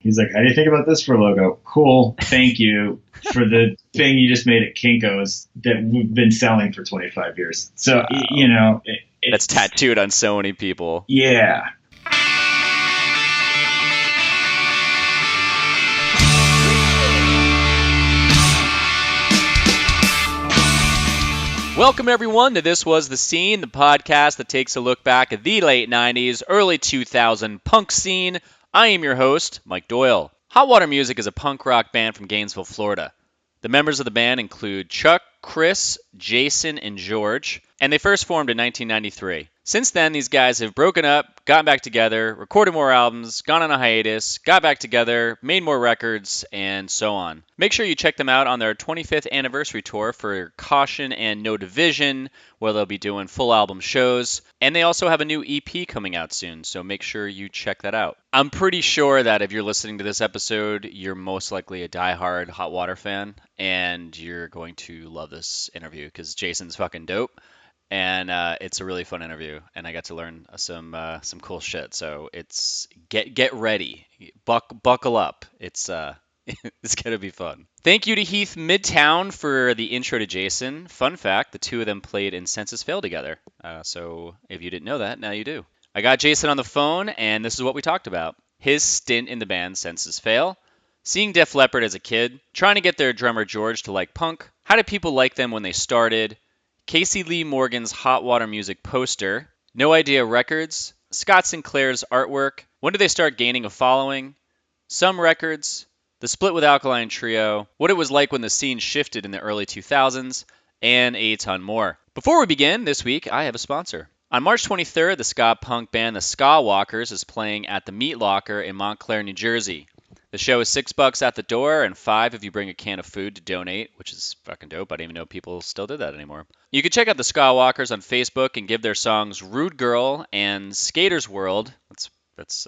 He's like, how do you think about this for a logo? Cool. Thank you for the thing you just made at Kinko's that we've been selling for 25 years. So, That's tattooed on so many people. Yeah. Welcome, everyone, to This Was the Scene, the podcast that takes a look back at the late 90s, early 2000 punk scene. I am your host, Mike Doyle. Hot Water Music is a punk rock band from Gainesville, Florida. The members of the band include Chuck, Chris, Jason, and George, and they first formed in 1993. Since then, these guys have broken up, gotten back together, recorded more albums, gone on a hiatus, got back together, made more records, and so on. Make sure you check them out on their 25th anniversary tour for Caution and No Division, where they'll be doing full album shows. And they also have a new EP coming out soon, so make sure you check that out. I'm pretty sure that if you're listening to this episode, you're most likely a diehard Hot Water fan, and you're going to love this interview because Jason's fucking dope. And it's a really fun interview, and I got to learn some cool shit. So it's get ready, buckle up. It's it's gonna be fun. Thank you to Heath Midtown for the intro to Jason. Fun fact: the two of them played in Census Fail together. So if you didn't know that, now you do. I got Jason on the phone, and this is what we talked about: his stint in the band Census Fail, seeing Def Leppard as a kid, trying to get their drummer George to like punk. How did people like them when they started? Casey Lee Morgan's Hot Water Music poster, No Idea Records, Scott Sinclair's artwork, when did they start gaining a following, some records, the split with Alkaline Trio, what it was like when the scene shifted in the early 2000s, and a ton more. Before we begin, this week I have a sponsor. On March 23rd, the ska punk band The Ska Walkers is playing at the Meat Locker in Montclair, New Jersey. The show is $6 at the door and $5 if you bring a can of food to donate, which is fucking dope. I didn't even know people still did that anymore. You can check out the Ska Walkers on Facebook and give their songs Rude Girl and Skater's World.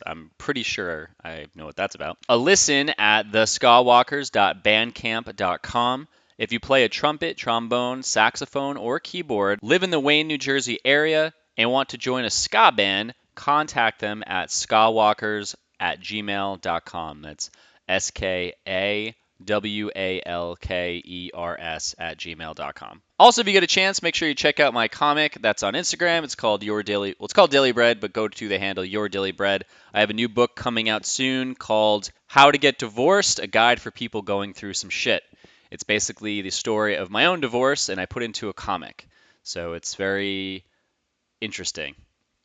I'm pretty sure I know what that's about. A listen at theskawalkers.bandcamp.com. If you play a trumpet, trombone, saxophone, or keyboard, live in the Wayne, New Jersey area, and want to join a ska band, contact them at skawalkers@gmail.com. That's skawalkers@gmail.com. Also, if you get a chance, make sure you check out my comic that's on Instagram. It's called Daily Bread, but go to the handle Your Daily Bread. I have a new book coming out soon called How to Get Divorced, a guide for people going through some shit. It's basically the story of my own divorce, and I put into a comic. So it's very interesting,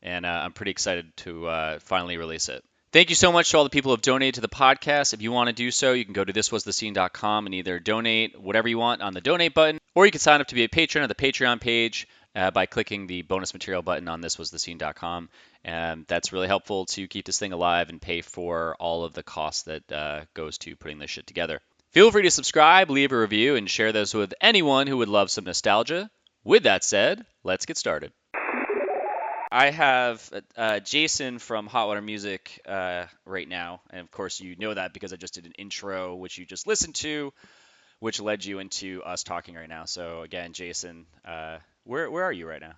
and I'm pretty excited to finally release it. Thank you so much to all the people who have donated to the podcast. If you want to do so, you can go to thiswasthescene.com and either donate whatever you want on the donate button, or you can sign up to be a patron at the Patreon page by clicking the bonus material button on thiswasthescene.com. And that's really helpful to keep this thing alive and pay for all of the costs that goes to putting this shit together. Feel free to subscribe, leave a review, and share this with anyone who would love some nostalgia. With that said, let's get started. I have Jason from Hot Water Music right now, and of course you know that because I just did an intro, which you just listened to, which led you into us talking right now. So again, Jason, where are you right now?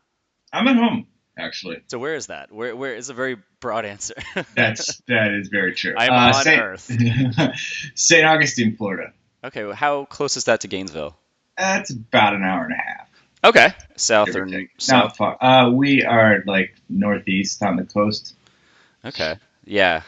I'm at home, actually. So where is that? Where is a very broad answer. That is very true. I'm on Earth. St. Augustine, Florida. Okay, well, how close is that to Gainesville? It's about an hour and a half. Okay, south or south? Not far. We are like northeast on the coast. Okay, yeah.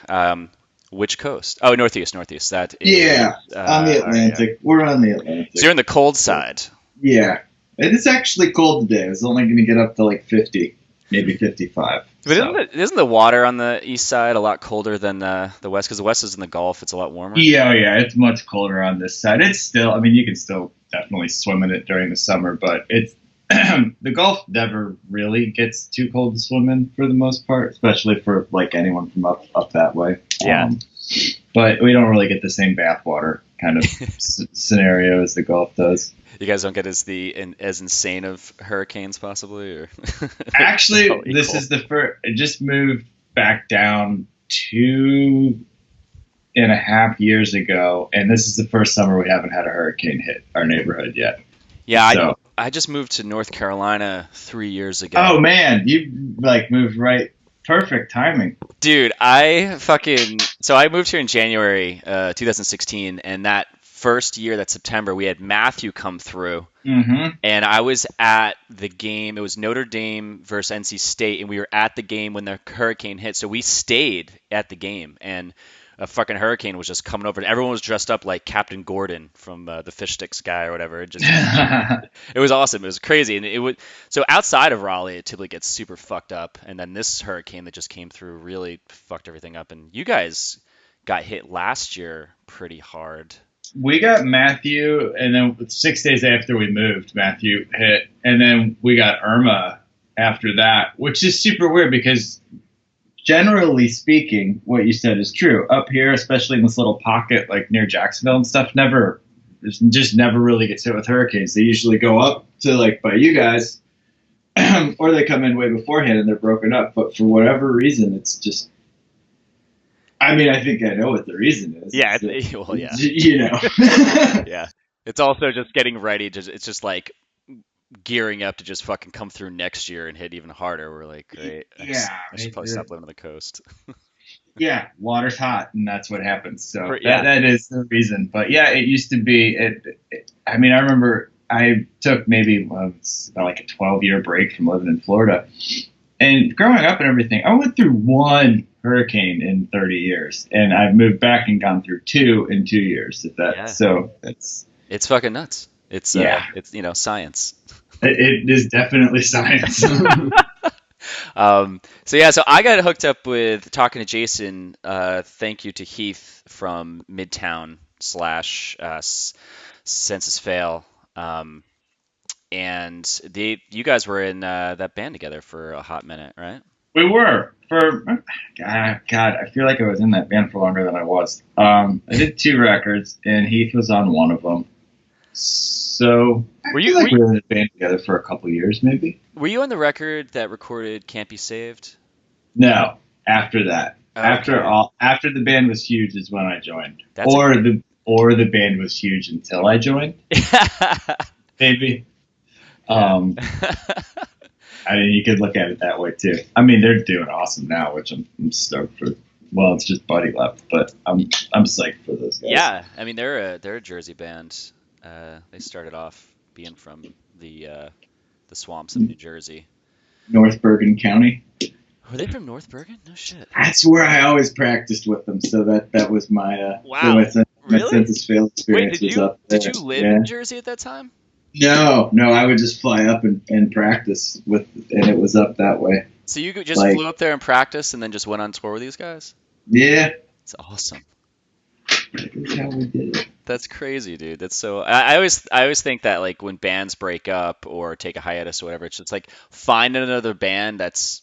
Which coast? Oh, northeast. That is, yeah, on the Atlantic. Yeah. We're on the Atlantic. So you're on the cold side. Yeah, it is actually cold today. It's only going to get up to like 50, maybe 55. But isn't the water on the east side a lot colder than the west? Because the west is in the Gulf. It's a lot warmer. Yeah, it's much colder on this side. It's still, I mean, you can still definitely swim in it during the summer, but it's the Gulf never really gets too cold to swim in for the most part, especially for like anyone from up that way. Yeah. But we don't really get the same bathwater kind of scenario as the Gulf does. You guys don't get as insane of hurricanes, possibly, or actually, this is the first. It just moved back down 2.5 years ago, and this is the first summer we haven't had a hurricane hit our neighborhood yet. Yeah, so. I just moved to North Carolina 3 years ago. Oh man, you like moved right perfect timing. Dude, so I moved here in January 2016, and that first year, that September, we had Matthew come through, Mm-hmm. and I was at the game. It was Notre Dame versus NC State, and we were at the game when the hurricane hit. So we stayed at the game, and a fucking hurricane was just coming over, and everyone was dressed up like Captain Gordon from the Fish Sticks guy or whatever. It was awesome. It was crazy, and it would. So outside of Raleigh, it typically gets super fucked up, and then this hurricane that just came through really fucked everything up. And you guys got hit last year pretty hard. We got Matthew, and then 6 days after we moved, Matthew hit, and then we got Irma after that, which is super weird because generally speaking, what you said is true. Up here, especially in this little pocket like near Jacksonville and stuff, never really gets hit with hurricanes. They usually go up to like by you guys, or they come in way beforehand and they're broken up. But for whatever reason, it's just. I mean, I think I know what the reason is. Yeah, well, yeah. You know. Yeah. It's also just getting ready. It's just like gearing up to just fucking come through next year and hit even harder. We're like, great. I should probably stop living on the coast. Yeah, water's hot, and that's what happens. So Yeah. that is the reason. But yeah, it used to be. I mean, I remember I took maybe about like a 12-year break from living in Florida, and growing up and everything. I went through one hurricane in 30 years, and I've moved back and gone through two in 2 years. So it's fucking nuts. It's science. It is definitely science. So I got hooked up with talking to Jason. Thank you to Heath from Midtown / Census Fail. And you guys were in that band together for a hot minute, right? We were God. I feel like I was in that band for longer than I was. I did 2 records, and Heath was on one of them. So we were in a band together for a couple years, maybe. Were you on the record that recorded "Can't Be Saved"? No, after that. Okay. After the band was huge is when I joined, or the band was huge until I joined. Maybe. I mean, you could look at it that way too. I mean, they're doing awesome now, which I'm stoked for. Well, it's just Buddy left, but I'm psyched for those guys. Yeah, I mean they're a Jersey band. They started off being from the swamps of New Jersey. North Bergen County. Were they from North Bergen? No shit. That's where I always practiced with them. So that was my wow. My Census Fail experience. Wait, did you live in Jersey at that time? No, I would just fly up and practice and it was up that way. So you just flew up there and practiced, and then just went on tour with these guys? Yeah. It's awesome. That's how we did it. That's crazy, dude. That's so. I always think that like when bands break up or take a hiatus or whatever, it's just like find another band that's,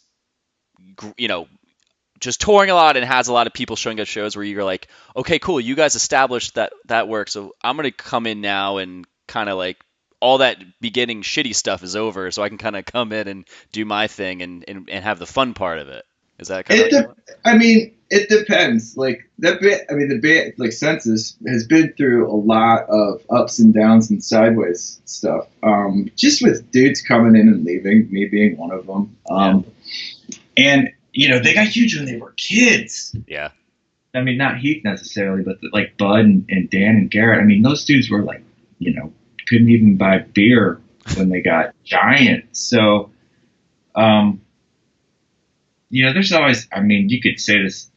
just touring a lot and has a lot of people showing up shows where you're like, okay, cool, you guys established that works, so I'm gonna come in now and kind of like all that beginning shitty stuff is over, so I can kind of come in and do my thing and have the fun part of it. Is that kind of? I mean, it depends. Like that bit. I mean, the band like Census has been through a lot of ups and downs and sideways stuff. Just with dudes coming in and leaving, me being one of them. And they got huge when they were kids. Yeah. I mean, not Heath necessarily, but like Bud and Dan and Garrett. I mean, those dudes were like, couldn't even buy beer when they got giant. So, there's always, I mean, you could say this.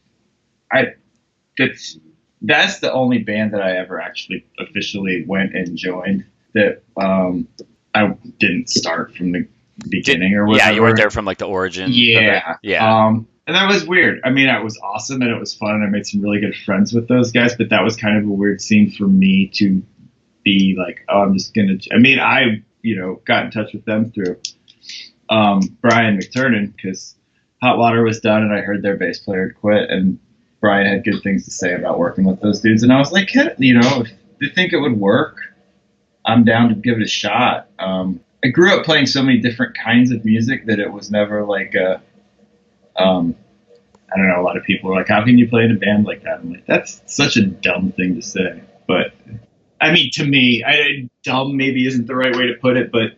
That's the only band that I ever actually officially went and joined that I didn't start from the beginning or whatever. Yeah, you weren't there from like the origin. Yeah. Yeah. And that was weird. I mean, it was awesome and it was fun and I made some really good friends with those guys, but that was kind of a weird scene for me to be like, oh, I'm just going to, I mean, I, got in touch with them through Brian McTurnan because Hot Water was done and I heard their bass player had quit and Brian had good things to say about working with those dudes. And I was like, if they think it would work, I'm down to give it a shot. I grew up playing so many different kinds of music that it was never like I don't know, a lot of people are like, how can you play in a band like that? I'm like, that's such a dumb thing to say. But I mean, to me, dumb maybe isn't the right way to put it, but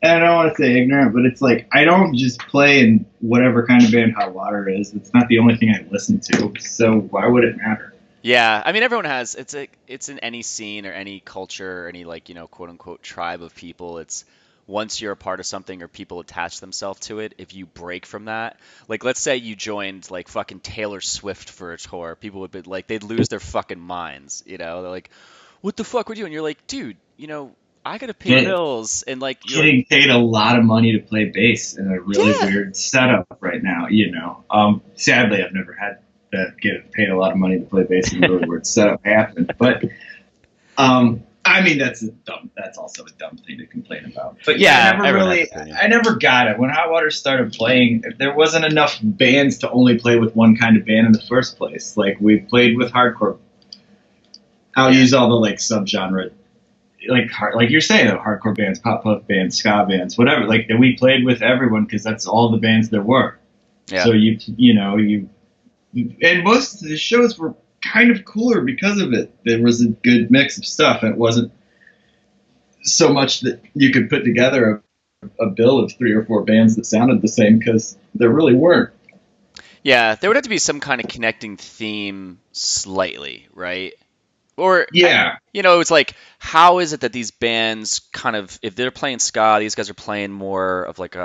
I don't want to say ignorant, but it's like I don't just play in whatever kind of band Hot Water is. It's not the only thing I listen to, so why would it matter? Yeah, I mean everyone has it's in any scene or any culture or any like, quote unquote tribe of people. It's once you're a part of something or people attach themselves to it, if you break from that, like let's say you joined like fucking Taylor Swift for a tour, people would be like they'd lose their fucking minds, They're like, "What the fuck would you?" And you're like, "Dude, I gotta pay Get, bills." And like you're like, Getting paid a lot of money to play bass in a really "Yeah." weird setup right now. Sadly, I've never had to get paid a lot of money to play bass in a really weird setup happen. But I mean, that's also a dumb thing to complain about. But Yeah, I never got it. When Hot Water started playing, there wasn't enough bands to only play with one kind of band in the first place. Like we played with hardcore. I'll use all the like subgenre, like you're saying, hardcore bands, pop punk bands, ska bands, whatever. Like we played with everyone because that's all the bands there were. Yeah. So and most of the shows were kind of cooler because of it. There was a good mix of stuff. It wasn't so much that you could put together a bill of 3 or 4 bands that sounded the same because there really weren't. Yeah, there would have to be some kind of connecting theme slightly, right? Or Yeah. it's like, how is it that these bands kind of, if they're playing ska, these guys are playing more of like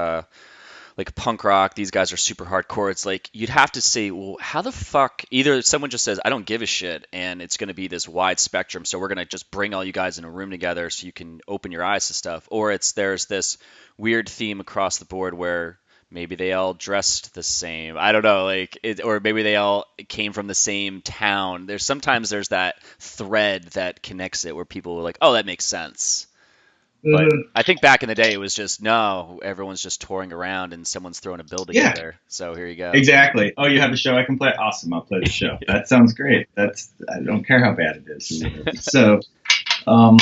punk rock, these guys are super hardcore. It's like you'd have to say, well, how the fuck? Either someone just says, I don't give a shit, and it's going to be this wide spectrum, so we're going to just bring all you guys in a room together so you can open your eyes to stuff, or there's this weird theme across the board where maybe they all dressed the same. I don't know, or maybe they all came from the same town. Sometimes there's that thread that connects it where people were like, oh, that makes sense. But I think back in the day, it was just, no, everyone's just touring around and someone's throwing a bill together. Yeah. So here you go. Exactly. Oh, you have a show I can play? Awesome. I'll play the show. That sounds great. I don't care how bad it is. So, anyway,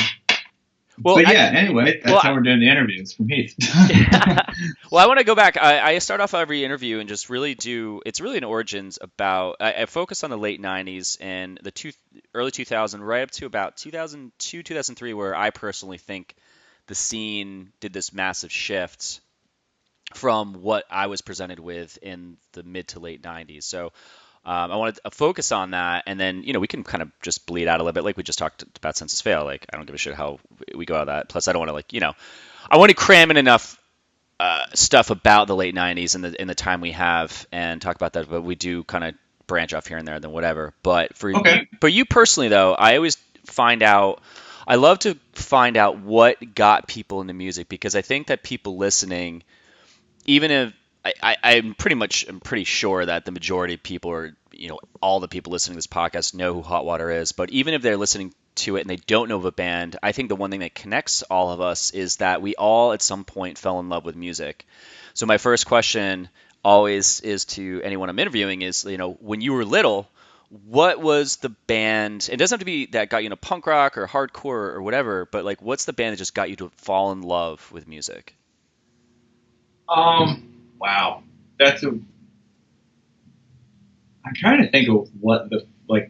that's how we're doing the interviews from Heath. Well, I want to go back. I start off every interview and just really it's really an origins about, I focus on the late 90s and the early 2000s, right up to about 2002, 2003, where I personally think the scene did this massive shift from what I was presented with in the mid to late 90s. So I wanted to focus on that, and then we can kind of just bleed out a little bit, like we just talked about Census Fail. Like I don't give a shit how we go out of that. Plus, I don't want to I want to cram in enough stuff about the late 90s and the time we have and talk about that. But we do kind of branch off here and there, then whatever. But for you personally, though, I love to find out what got people into music, because I think that people listening, even if I'm pretty sure that the majority of people, or all the people listening to this podcast, know who Hot Water is. But even if they're listening to it and they don't know of a band, I think the one thing that connects all of us is that we all at some point fell in love with music. So my first question always is to anyone I'm interviewing is, when you were little, what was the band? It doesn't have to be that got you into punk rock or hardcore or whatever, but like, what's the band that just got you to fall in love with music? Wow. I'm trying to think of what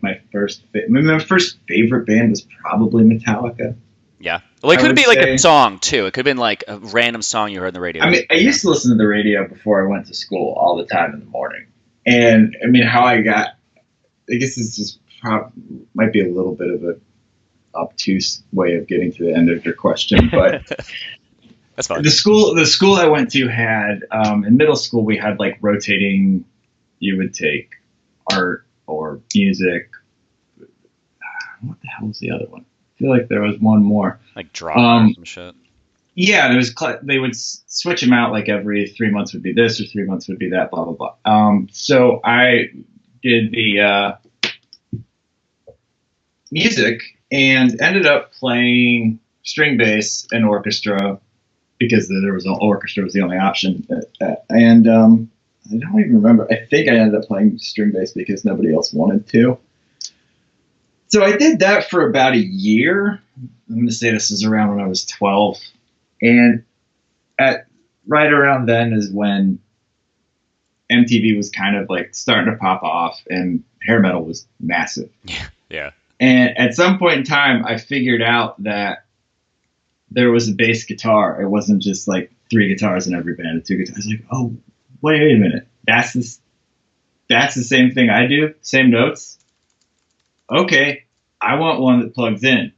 my first favorite band was probably Metallica. Yeah. Well, it could be like a song too. It could have been like a random song you heard on the radio. I mean, I used to listen to the radio before I went to school all the time in the morning. And I mean, I guess this just might be a little bit of a obtuse way of getting to the end of your question, but that's fine. The school I went to had, in middle school, we had like rotating, you would take art or music. What the hell was the other one? I feel like there was one more. Like drama or some shit. Yeah, they would switch them out, like every 3 months would be this or 3 months would be that, blah, blah, blah. So I did the music and ended up playing string bass and orchestra, because orchestra was the only option. And I don't even remember. I think I ended up playing string bass because nobody else wanted to. So I did that for about a year. I'm going to say this is around when I was 12. And right around then is when MTV was kind of like starting to pop off and hair metal was massive. Yeah. And at some point in time, I figured out that there was a bass guitar. It wasn't just like 3 guitars in every band and 2 guitars. Like, oh, wait a minute. That's the same thing I do? Same notes? Okay, I want one that plugs in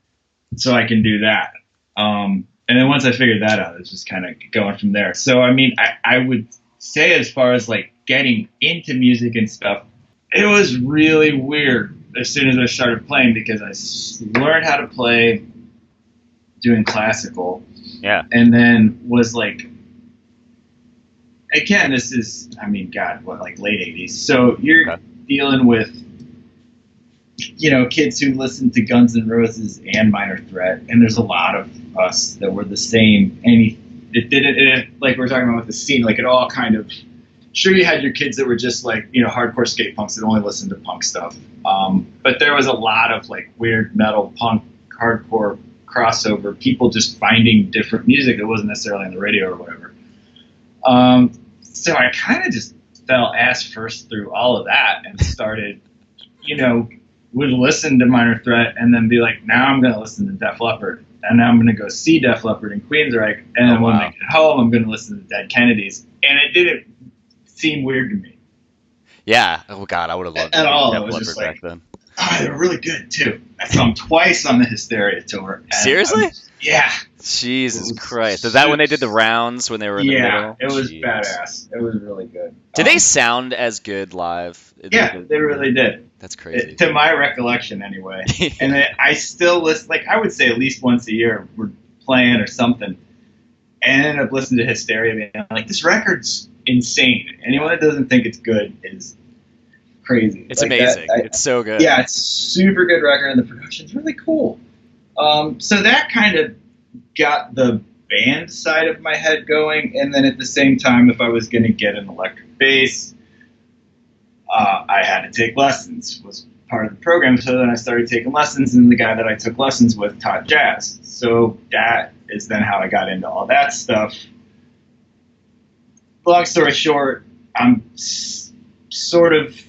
so I can do that. And then once I figured that out, it's just kind of going from there. So, I mean, I would say as far as like getting into music and stuff, it was really weird as soon as I started playing because I learned how to play doing classical. Yeah. And then was like, again, this is, I mean, God, what, like late 80s. So you're dealing with, you know, kids who listen to Guns N' Roses and Minor Threat, and there's a lot of us that were the same. And it didn't, like we were talking about with the scene, like it all kind of, sure, you had your kids that were just like, you know, hardcore skate punks that only listened to punk stuff. But there was a lot of like weird metal, punk, hardcore crossover, people just finding different music that wasn't necessarily on the radio or whatever. So I kind of just fell ass first through all of that and started, you know, would listen to Minor Threat and then be like, now I'm going to listen to Def Leppard. And now I'm going to go see Def Leppard in Queensryche. And then when I get home, I'm going to listen to Dead Kennedys. And it didn't seem weird to me. Yeah. Oh, God, I would have loved at all. Def It was Leppard just back like, then. Oh, they were really good, too. I saw them twice on the Hysteria tour. Seriously? Yeah. Jesus Christ. Is that when they did the rounds when they were in the middle? Yeah, it was badass. It was really good. Did they sound as good live? Yeah, they really did. That's crazy. To my recollection, anyway. And I still listen, like, I would say at least once a year we're playing or something. And I ended up listening to Hysteria, and I'm like, this record's insane. Anyone that doesn't think it's good is crazy. It's like amazing. It's so good. Yeah, it's a super good record, and the production's really cool. So that kind of got the band side of my head going, and then at the same time, if I was going to get an electric bass, I had to take lessons, was part of the program. So then I started taking lessons, and the guy that I took lessons with taught jazz. So that is then how I got into all that stuff. Long story short, I'm sort of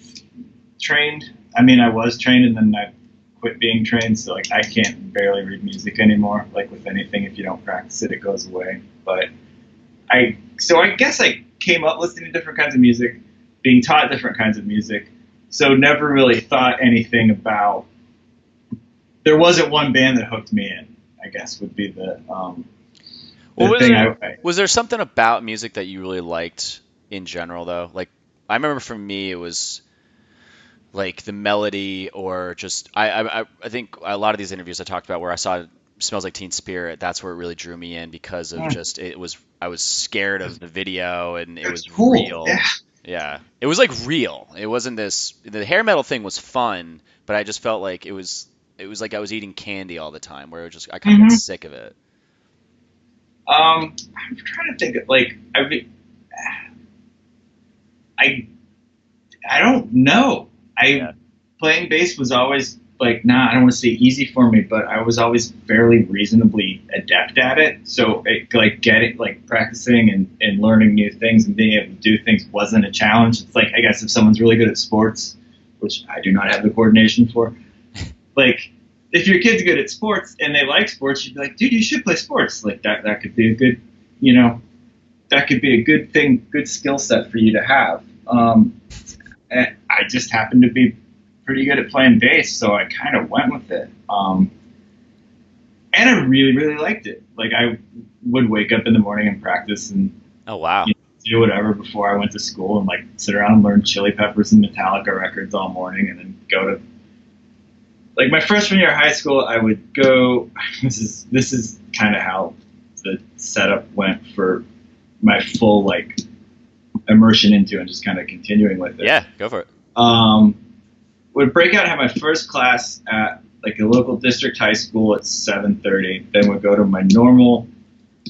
trained. I mean, I was trained, and then I quit being trained, so like I can't barely read music anymore. Like with anything, if you don't practice it, it goes away. But I guess I came up listening to different kinds of music, being taught different kinds of music, so never really thought anything about. There wasn't one band that hooked me in, I guess would be the thing. Was there something about music that you really liked in general, though? Like, I remember for me, it was like the melody, or just I think a lot of these interviews I talked about where I saw Smells Like Teen Spirit, that's where it really drew me in because of just I was scared of the video, and it was cool. Real. Yeah. It was like real. It wasn't this. The hair metal thing was fun, but I just felt like it was like I was eating candy all the time, where I kind of got sick of it. I'm trying to think of, like, I don't know. Playing bass was always like, I don't want to say easy for me, but I was always fairly reasonably adept at it. So practicing and learning new things and being able to do things wasn't a challenge. It's like, I guess if someone's really good at sports, which I do not have the coordination for, like, if your kid's good at sports and they like sports, you'd be like, dude, you should play sports. Like that could be a good, that could be a good thing, good skill set for you to have. And I just happened to be pretty good at playing bass, so I kind of went with it. And I really, really liked it. Like, I would wake up in the morning and practice and do whatever before I went to school, and like sit around and learn Chili Peppers and Metallica records all morning, and then go to, like, my freshman year of high school, I would go. This is kind of how the setup went for my full, like, immersion into and just kind of continuing with it. Yeah, go for it. Would break out and have my first class at like a local district high school at 7:30. Then would go to my normal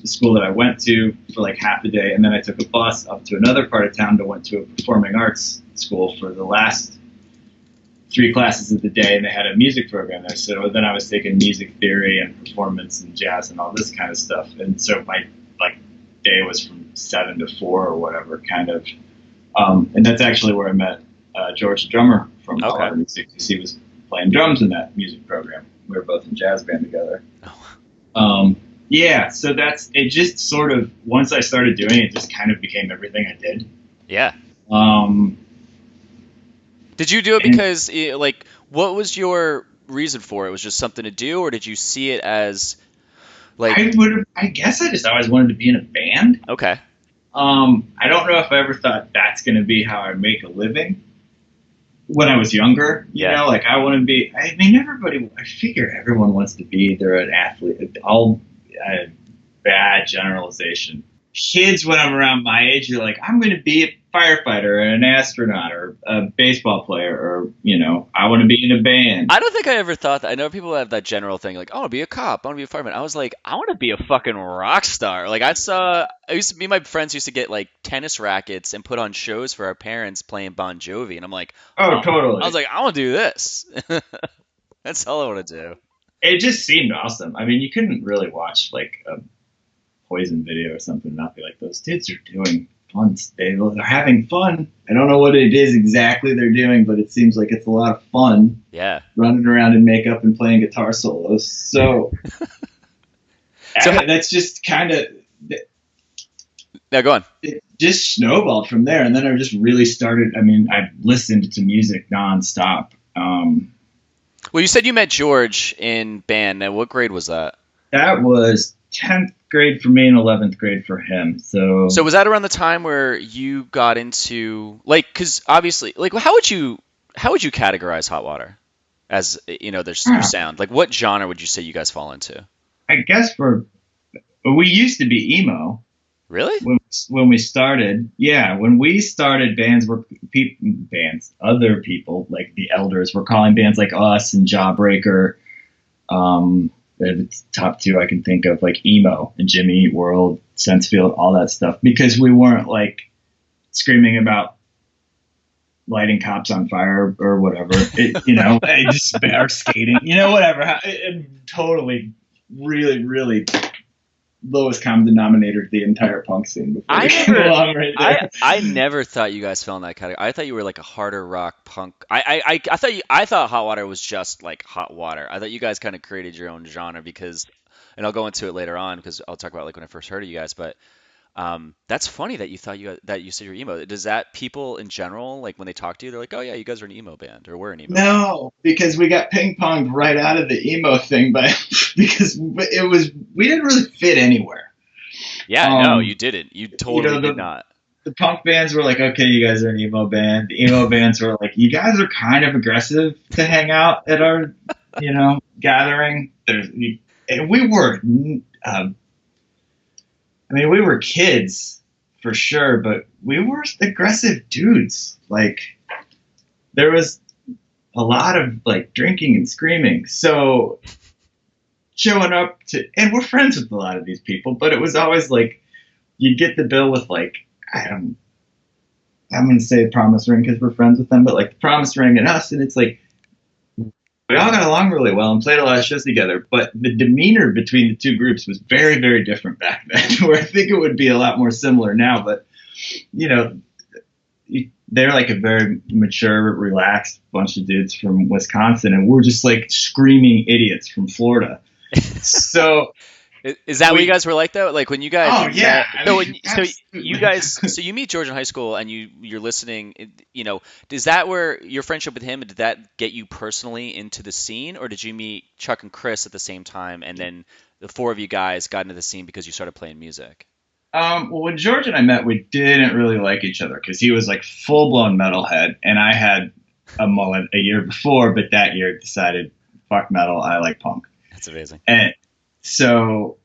school that I went to for like half a day, and then I took a bus up to another part of town went to a performing arts school for the last 3 classes of the day, and they had a music program there. So then I was taking music theory and performance and jazz and all this kind of stuff. And so my day was from 7 to 4 or whatever, kind of. And that's actually where I met George, the drummer from All Out Music, because he was playing drums in that music program. We were both in jazz band together. Yeah, so that's it. Just sort of once I started doing it, it just kind of became everything I did. Yeah. Um, Did you do it and because, like, what was your reason for it? Was just something to do, or did you see it as like, I guess I just always wanted to be in a band. okay, I don't know if I ever thought that's going to be how I make a living when I was younger. You yeah, know, like I want to be. I mean, I figure everyone wants to be either an athlete. All bad generalization. Kids, when I'm around my age, are like, I'm going to be a firefighter or an astronaut or a baseball player or, I want to be in a band. I don't think I ever thought that. I know people have that general thing, like, I want to be a cop, I want to be a fireman. I was like, I want to be a fucking rock star. Like, me and my friends used to get like tennis rackets and put on shows for our parents playing Bon Jovi, and I'm like, Oh, I was totally. like, I want to do this. That's all I want to do. It just seemed awesome. I mean, you couldn't really watch like a Poison video or something and not be like, those kids are doing fun. They're having fun. I don't know what it is exactly they're doing, but it seems like it's a lot of fun Yeah. running around in makeup and playing guitar solos. So, So that's just kind of, now go on. it just snowballed from there. And then I just really started. I mean, I listened to music nonstop. Well, you said you met George in band. Now, what grade was that? That was 10th grade for me and 11th grade for him. So, So was that around the time where you got into like, because obviously, like, how would you categorize Hot Water as there's your sound? Like, what genre would you say you guys fall into? I guess we used to be emo Really? when we started. Yeah, when we started, other people like the elders were calling bands like us and Jawbreaker. They're the top two I can think of, like emo and Jimmy Eat World, Sensefield, all that stuff, because we weren't like screaming about lighting cops on fire or whatever. Just or skating, whatever. Totally, really, really lowest common denominator of the entire punk scene before I we came never, along right there. I never thought you guys fell in that category. I thought you were like a harder rock punk. I thought Hot Water was just like Hot Water. I thought you guys kind of created your own genre because, and I'll go into it later on because I'll talk about like when I first heard of you guys. But that's funny that you said you're emo. Does that people in general, like when they talk to you, they're like, oh yeah, you guys are an emo band or we're an emo band. No, because we got ping ponged right out of the emo thing, but because we didn't really fit anywhere. Yeah, no, you didn't. You totally did not. The punk bands were like, okay, you guys are an emo band. The emo bands were like, you guys are kind of aggressive to hang out at our, gathering. And we were, we were kids for sure, but we were aggressive dudes. Like, there was a lot of like drinking and screaming. So showing up and we're friends with a lot of these people, but it was always like, you'd get the bill with like, I'm going to say Promise Ring because we're friends with them, but like the Promise Ring and us, and it's like, we all got along really well and played a lot of shows together, but the demeanor between the two groups was very, very different back then, where I think it would be a lot more similar now, but, they're like a very mature, relaxed bunch of dudes from Wisconsin, and we're just like screaming idiots from Florida. So is that what you guys were like though? Like when you guys? Oh yeah. So you meet George in high school and you're listening. Is that where your friendship with him, did that get you personally into the scene, or did you meet Chuck and Chris at the same time, and then the four of you guys got into the scene because you started playing music? Well, when George and I met, we didn't really like each other because he was like full blown metalhead, and I had a mullet a year before, but that year decided, fuck metal, I like punk. That's amazing. And so,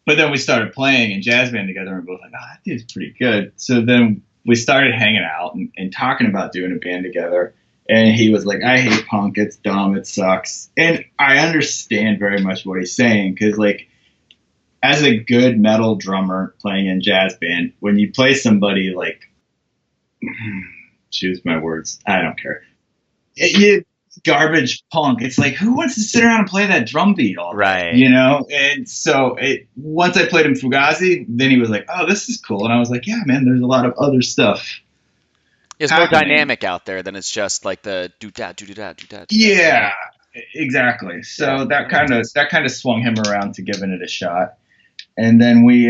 but then we started playing in jazz band together, and we're both like, oh, that dude's pretty good. So then we started hanging out and talking about doing a band together. And he was like, I hate punk. It's dumb. It sucks. And I understand very much what he's saying, because like, as a good metal drummer playing in jazz band, when you play somebody like, choose my words, I don't care. Garbage punk. It's like, who wants to sit around and play that drum beat all day? Right. And so once I played him Fugazi, then he was like, oh, this is cool. And I was like, yeah, man, there's a lot of other stuff. It's more dynamic out there than it's just like the do-da, do-da, do-da. Yeah, exactly. So that kind of swung him around to giving it a shot. And then we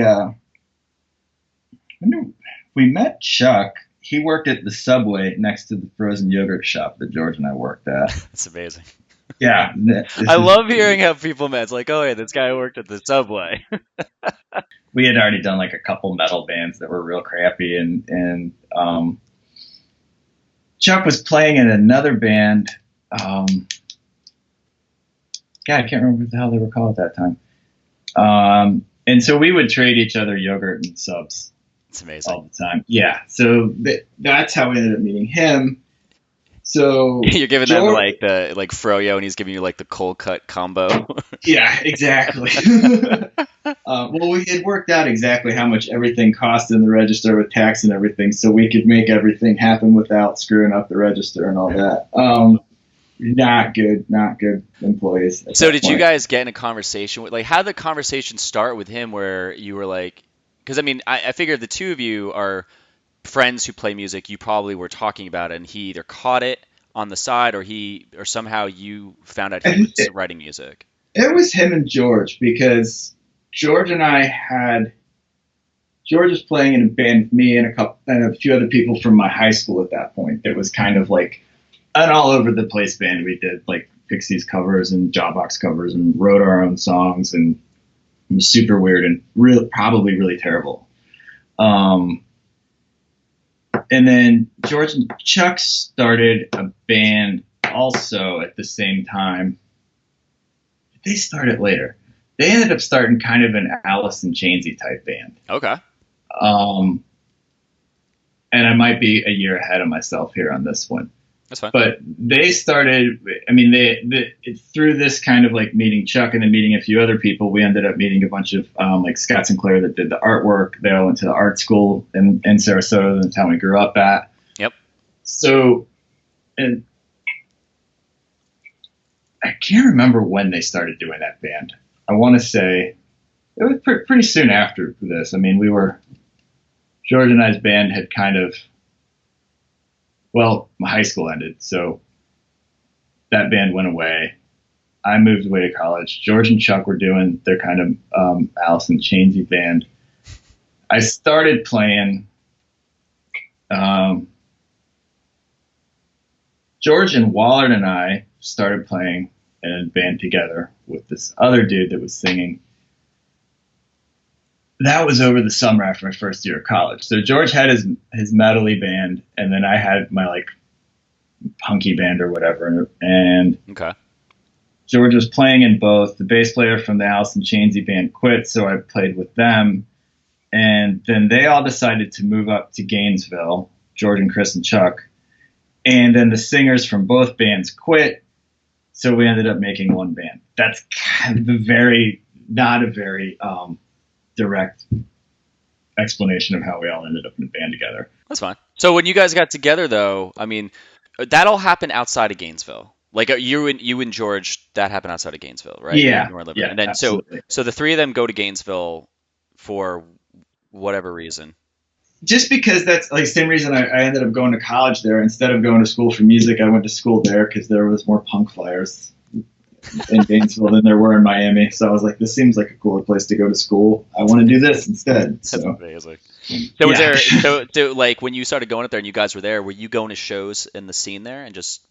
met Chuck. He worked at the Subway next to the frozen yogurt shop that George and I worked at. That's amazing. Yeah. I love hearing how people met. It's like, oh, yeah, this guy worked at the Subway. We had already done like a couple metal bands that were real crappy, and Chuck was playing in another band. God, I can't remember what the hell they were called at that time. And so we would trade each other yogurt and subs. It's amazing. All the time. Yeah. So that's how we ended up meeting him. So you're giving them like the froyo, and he's giving you like the cold cut combo. Yeah, exactly. Well, we had worked out exactly how much everything cost in the register with tax and everything, so we could make everything happen without screwing up the register and all that. Not good employees. So did you guys get in a conversation with, like, how did the conversation start with him where you were like, because I mean, I figured the two of you are friends who play music. You probably were talking about it, and he either caught it on the side or somehow you found out he was writing music. It was him and George, because George was playing in a band with me and a few other people from my high school at that point. It was kind of like an all over the place band. We did like Pixies covers and Jawbox covers and wrote our own songs, and it was super weird and probably really terrible. And then George and Chuck started a band also at the same time. They started later. They ended up starting kind of an Alice in Chainsy type band. Okay. And I might be a year ahead of myself here on this one. That's fine. But they started, I mean, through this kind of like meeting Chuck and then meeting a few other people, we ended up meeting a bunch of like Scott Sinclair that did the artwork. They all went to the art school in Sarasota, the town we grew up at. Yep. So, and I can't remember when they started doing that band. I want to say it was pretty soon after this. I mean, George and I's band had kind of, well, my high school ended, so that band went away. I moved away to college. George and Chuck were doing their kind of Alice in Chainsy band. I started playing. George and Wallard and I started playing in a band together with this other dude that was singing. That was over the summer after my first year of college. So George had his metal-y band, and then I had my like punky band or whatever. And okay. George was playing in both. The bass player from the Alice in Chainsy band quit, so I played with them. And then they all decided to move up to Gainesville, George and Chris and Chuck. And then the singers from both bands quit, so we ended up making one band. That's kind of not a very direct explanation of how we all ended up in a band together. That's fine. So when you guys got together, though, I mean, that all happened outside of Gainesville. Like you and George, that happened outside of Gainesville, right? Yeah. Yeah. And then absolutely. so the three of them go to Gainesville for whatever reason. Just because that's like the same reason I ended up going to college there. Instead of going to school for music, I went to school there because there was more punk flyers in Gainesville than there were in Miami. So I was like, this seems like a cooler place to go to school. I want to do this instead. That's amazing. So was there, so like when you started going up there and you guys were there, were you going to shows in the scene there and just,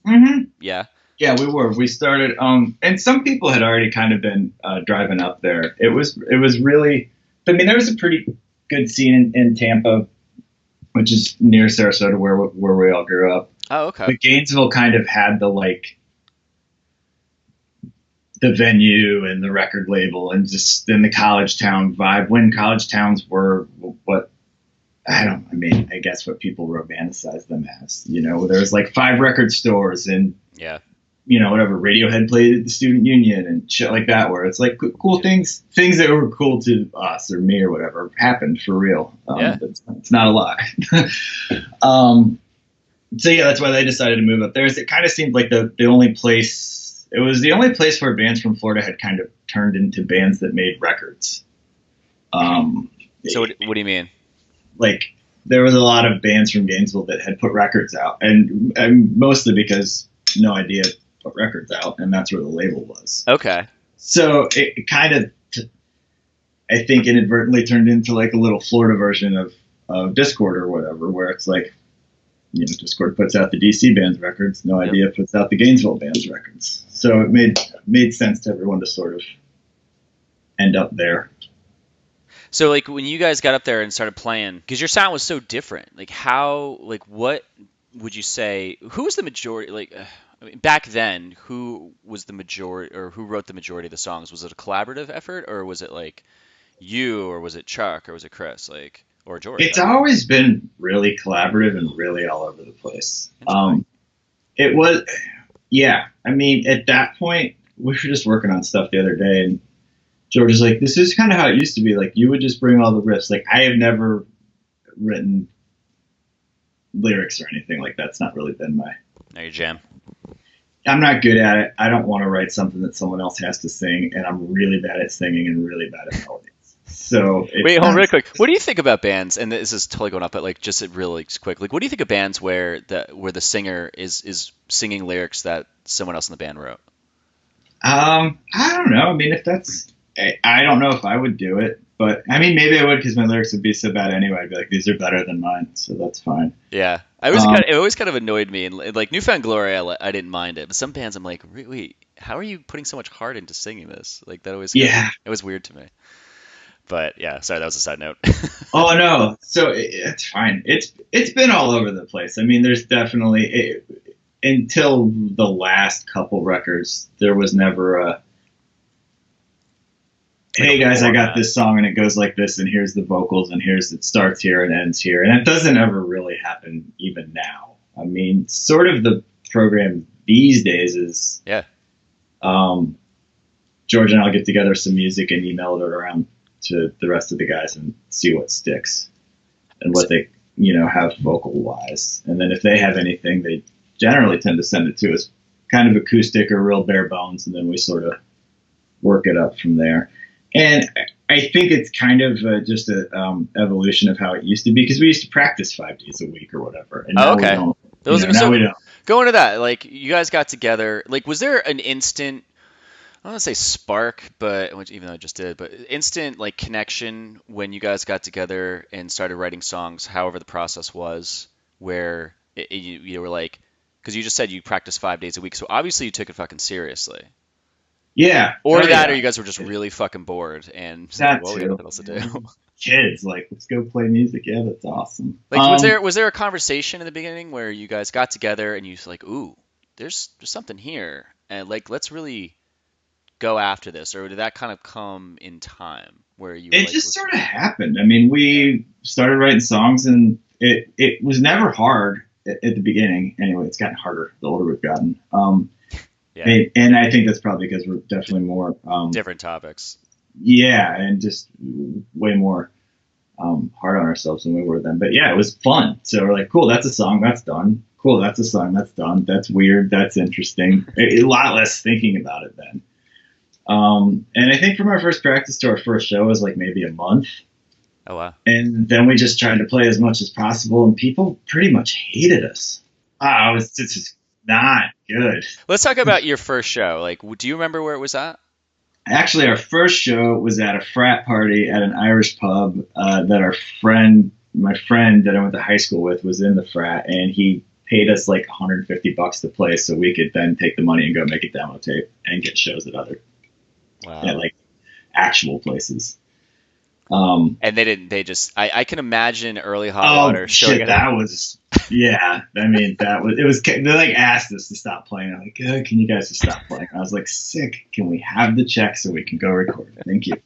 yeah? Yeah, we were. We started, and some people had already kind of been driving up there. It was really, I mean, there was a pretty good scene in Tampa, which is near Sarasota where we all grew up. Oh, okay. But Gainesville kind of had the venue and the record label and just in the college town vibe when college towns were what I guess what people romanticized them as, there was like 5 record stores and whatever Radiohead played at the student union and shit like that, where it's like cool things that were cool to us or me or whatever happened for real. It's not a lie. So yeah, that's why they decided to move up there. It kind of seemed like the only place. It was the only place where bands from Florida had kind of turned into bands that made records. So what do you mean? Like there was a lot of bands from Gainesville that had put records out, and mostly because no idea put records out, and that's where the label was. Okay. So it kind of I think inadvertently turned into like a little Florida version of Discord or whatever, where it's like, Discord puts out the DC band's records, No Idea puts out the Gainesville band's records. So it made sense to everyone to sort of end up there. So like when you guys got up there and started playing, because your sound was so different, like what would you say, who was the majority, I mean, back then, who was the majority, or who wrote the majority of the songs? Was it a collaborative effort, or was it like you, or was it Chuck, or was it Chris, or George? It's always been really collaborative and really all over the place. It was, yeah. I mean, at that point, we were just working on stuff the other day, and George was like, "This is kind of how it used to be. Like, you would just bring all the riffs. Like, I have never written lyrics or anything like that. It's not really been my your jam. I'm not good at it. I don't want to write something that someone else has to sing, and I'm really bad at singing and really bad at melodies. So wait, hold on real quick. What do you think about bands? And this is totally going off, but like just really quick. Like, what do you think of bands where the singer is singing lyrics that someone else in the band wrote? I don't know. I mean, if that's, I don't know if I would do it, but I mean, maybe I would because my lyrics would be so bad anyway. I'd be like, these are better than mine, so that's fine. Yeah, it always kind of annoyed me, and like Newfound Glory, I didn't mind it, but some bands I'm like, wait, how are you putting so much heart into singing this? Like that always, it was weird to me. But yeah, sorry, that was a side note. Oh no, so it's fine. It's been all over the place. I mean, there's definitely until the last couple records, there was never a, hey guys, I got this song and it goes like this, and here's the vocals, and it starts here and ends here, and it doesn't ever really happen even now. I mean, sort of the program these days is George and I'll get together some music and email it around to the rest of the guys and see what sticks and what they have vocal wise, and then if they have anything, they generally tend to send it to us kind of acoustic or real bare bones, and then we sort of work it up from there. And I think it's kind of just an evolution of how it used to be, because we used to practice 5 days a week or whatever. And now we don't. Now we don't. Go into that. Like, you guys got together. Like, was there an instant, I don't want to say spark, which even though I just did, but instant like connection when you guys got together and started writing songs, however the process was, where you were like, because you just said you practiced 5 days a week, so obviously you took it fucking seriously. Yeah. Or or you guys were just really fucking bored and that well, we have nothing else to do. Kids, like, let's go play music. Yeah, that's awesome. Like, was there a conversation in the beginning where you guys got together and you was like, ooh, there's something here, and like, let's really go after this, or did that kind of come in time where you? It just sort of happened. I mean, we started writing songs, and it was never hard at the beginning. Anyway, it's gotten harder the older we've gotten. And I think that's probably because we're definitely more different topics. Yeah, and just way more hard on ourselves than we were then. But yeah, it was fun. So we're like, cool, that's a song, that's done. Cool, that's a song, that's done. That's weird, that's interesting. A lot less thinking about it then. And I think from our first practice to our first show was like maybe a month. Oh wow! And then we just tried to play as much as possible, and people pretty much hated us. It was just not good. Let's talk about your first show. Like, do you remember where it was at? Actually, our first show was at a frat party at an Irish pub that my friend that I went to high school with, was in the frat, and he paid us like $150 to play, so we could then take the money and go make a demo tape and get shows at other, like actual places. And they just, I can imagine early Hot Water. Shit, that was, yeah. I mean, they like asked us to stop playing. I'm like, can you guys just stop playing? I was like, sick. Can we have the check so we can go record? Thank you.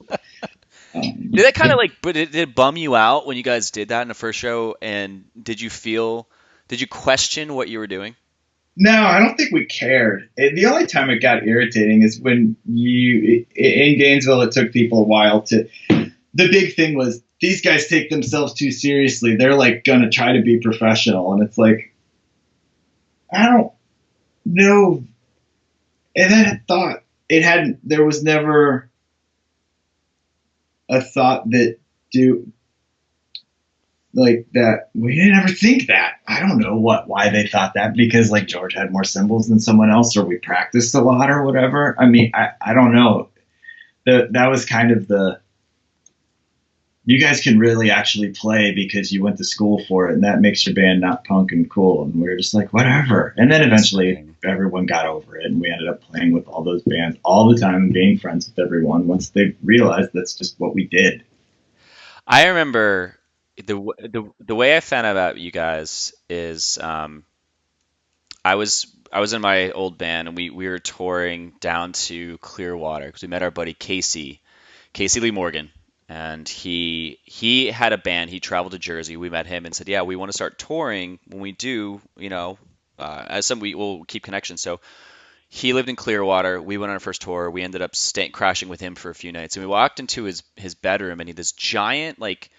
Did that kind of but did it bum you out when you guys did that in the first show? And did you question what you were doing? No, I don't think we cared. The only time it got irritating is when in Gainesville, it took people a while to. The big thing was, these guys take themselves too seriously. They're like going to try to be professional. And it's like, I don't know. And then I thought there was never a thought that that. We didn't ever think that. I don't know why they thought that, because like George had more cymbals than someone else, or we practiced a lot or whatever. I mean, I don't know. That was kind of the you guys can really actually play because you went to school for it, and that makes your band not punk and cool. And we were just like, whatever. And then eventually everyone got over it, and we ended up playing with all those bands all the time and being friends with everyone once they realized that's just what we did. I remember the way I found out about you guys is I was in my old band, and we were touring down to Clearwater because we met our buddy Casey Lee Morgan, and he had a band. He traveled to Jersey. We met him and said, yeah, we want to start touring. When we do, as some we will keep connections. So he lived in Clearwater. We went on our first tour. We ended up crashing with him for a few nights, and we walked into his bedroom, and he had this giant like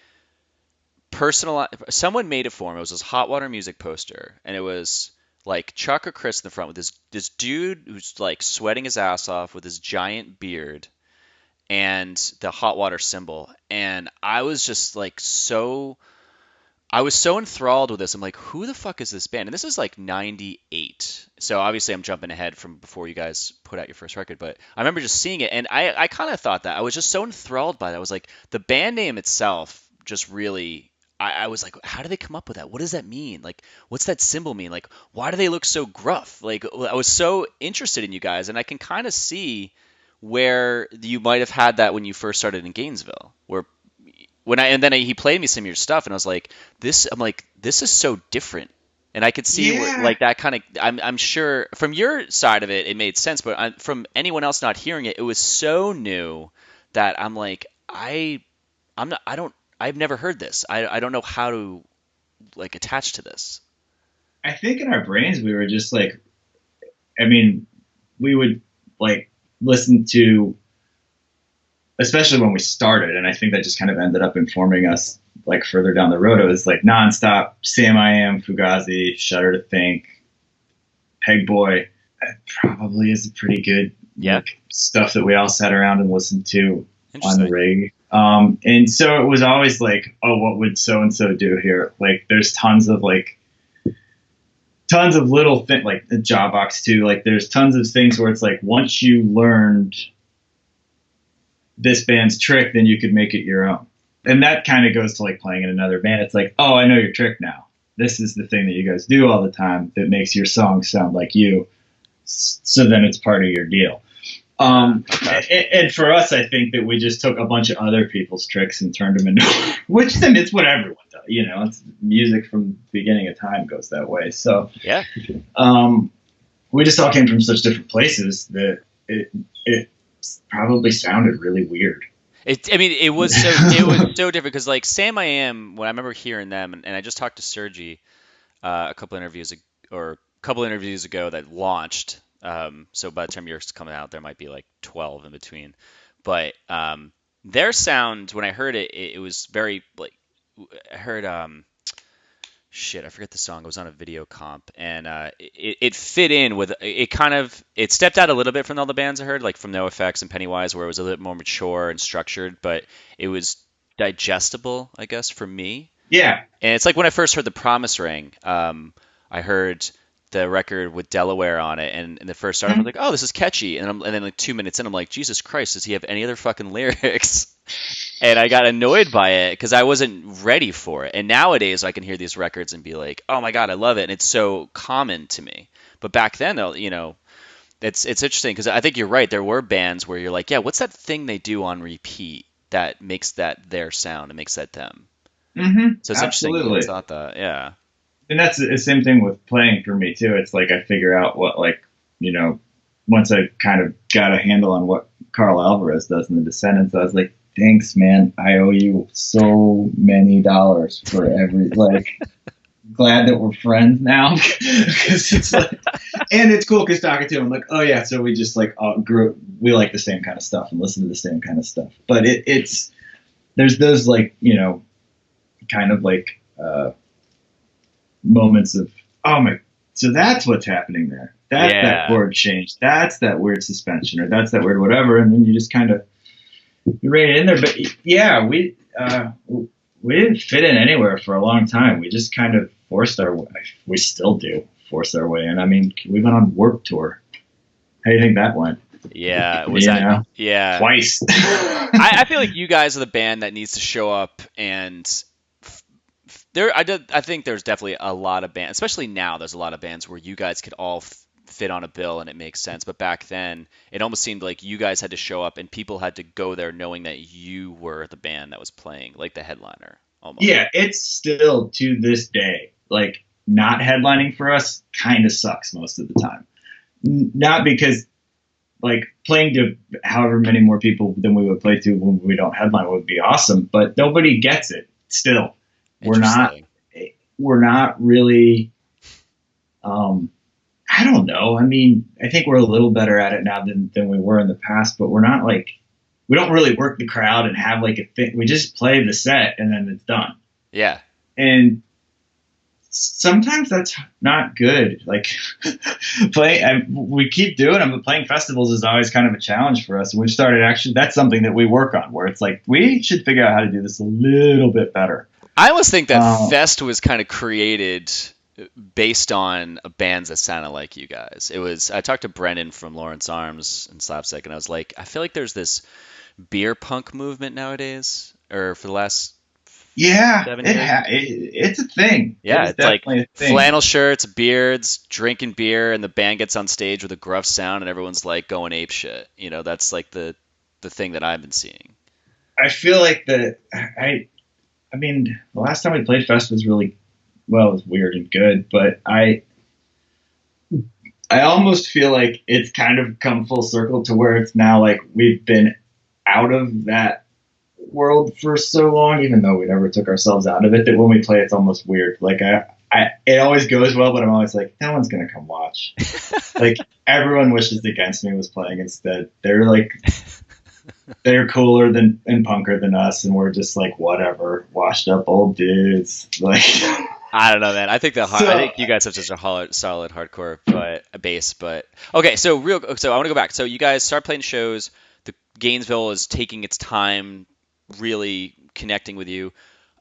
personal. Someone made it for him. It was this Hot Water Music poster, and it was like Chuck or Chris in the front with this dude who's like sweating his ass off with his giant beard and the hot water symbol. And I was just like I was so enthralled with this. I'm like, who the fuck is this band? And this is like 98. So obviously I'm jumping ahead from before you guys put out your first record, but I remember just seeing it, and I kind of thought that. I was just so enthralled by that. I was like, the band name itself just really, I was like, how do they come up with that? What does that mean? Like, what's that symbol mean? Like, why do they look so gruff? Like, I was so interested in you guys, and I can kind of see where you might have had that when you first started in Gainesville, where and then he played me some of your stuff, and I was like, I'm like, this is so different. And I could see where, like, that kind of, I'm sure from your side of it, it made sense, but from anyone else not hearing it, it was so new that I'm like, I've never heard this. I don't know how to like attach to this. I think in our brains we were just like, I mean, we would like listen to, especially when we started, and I think that just kind of ended up informing us like further down the road. It was like nonstop Sam I Am, Fugazi, Shudder to Think, Peg Boy. That probably is a pretty good like, stuff that we all sat around and listened to on the rig. And so it was always like, oh, what would so-and-so do here? Like, there's tons of little things, like the Jawbox too. Like, there's tons of things where it's like, once you learned this band's trick, then you could make it your own. And that kind of goes to like playing in another band. It's like, oh, I know your trick now. This is the thing that you guys do all the time that makes your song sound like you. So then it's part of your deal. And for us, I think that we just took a bunch of other people's tricks and turned them into, which then it's what everyone does, it's music from the beginning of time goes that way. So, we just all came from such different places that it probably sounded really weird. It was so different because like Sam I Am, when I remember hearing them, and I just talked to Sergi a couple interviews ago that launched. So by the time yours coming out, there might be like 12 in between. But their sound, when I heard it, it was very like I heard I forget the song. It was on a video comp, and it fit in with it stepped out a little bit from all the bands I heard, like from NoFX and Pennywise, where it was a little more mature and structured, but it was digestible, I guess, for me. Yeah. And it's like when I first heard The Promise Ring, I heard the record with Delaware on it, and the first start, I was like, oh, this is catchy, and then like 2 minutes in, I'm like, Jesus Christ, does he have any other fucking lyrics? And I got annoyed by it because I wasn't ready for it. And nowadays I can hear these records and be like, oh my God, I love it. And it's so common to me. But back then, though, it's interesting because I think you're right. There were bands where you're like, yeah, what's that thing they do on repeat that makes that their sound and makes that them? Mm-hmm. So it's Absolutely. interesting. I thought that, yeah. And that's the same thing with playing for me too. It's like I figure out what, like, once I kind of got a handle on what Carl Alvarez does in The Descendants, I was like, thanks, man. I owe you so many dollars for every, like, glad that we're friends now. Because it's like, and it's cool because talking to him, I'm like, oh yeah, so we just like we like the same kind of stuff and listen to the same kind of stuff. But there's those like, kind of like, moments of, oh my, so that's what's happening there. That's that chord change. That's that weird suspension, or that's that weird whatever. And then you just kind of, you rein it in there. But yeah, we didn't fit in anywhere for a long time. We just kind of we still do force our way in. I mean, we went on Warped Tour. How do you think that went? Yeah, was You that? know, Yeah, twice. I feel like you guys are the band that needs to show up and I think there's definitely a lot of bands, especially now. There's a lot of bands where you guys could all fit on a bill and it makes sense. But back then, it almost seemed like you guys had to show up and people had to go there knowing that you were the band that was playing, like the headliner. Almost. Yeah, it's still to this day like not headlining for us kind of sucks most of the time. Not because like playing to however many more people than we would play to when we don't headline would be awesome, but nobody gets it still. We're not really, I don't know. I mean, I think we're a little better at it now than we were in the past, but we're not like, we don't really work the crowd and have like a thing. We just play the set and then it's done. Yeah. And sometimes that's not good. Like we keep doing them, but playing festivals is always kind of a challenge for us. And we've started that's something that we work on where it's like, we should figure out how to do this a little bit better. I almost think that Fest was kind of created based on bands that sounded like you guys. I talked to Brendan from Lawrence Arms and Slapstick, and I was like, I feel like there's this beer punk movement nowadays, or for the last 7 years. It's a thing. Yeah, it's like flannel shirts, beards, drinking beer, and the band gets on stage with a gruff sound, and everyone's like going ape shit. You know, that's like the thing that I've been seeing. I feel like I mean, the last time we played Fest was really, well, it was weird and good, but I almost feel like it's kind of come full circle to where it's now like we've been out of that world for so long, even though we never took ourselves out of it, that when we play, it's almost weird. Like it always goes well, but I'm always like, no one's going to come watch. Like everyone wishes Against Me was playing instead. They're cooler and punker than us, and we're just like whatever, washed up old dudes. Like I don't know, man. I think I think you guys have such a solid hardcore base. But okay, so I want to go back. So you guys start playing shows. The Gainesville is taking its time, really connecting with you.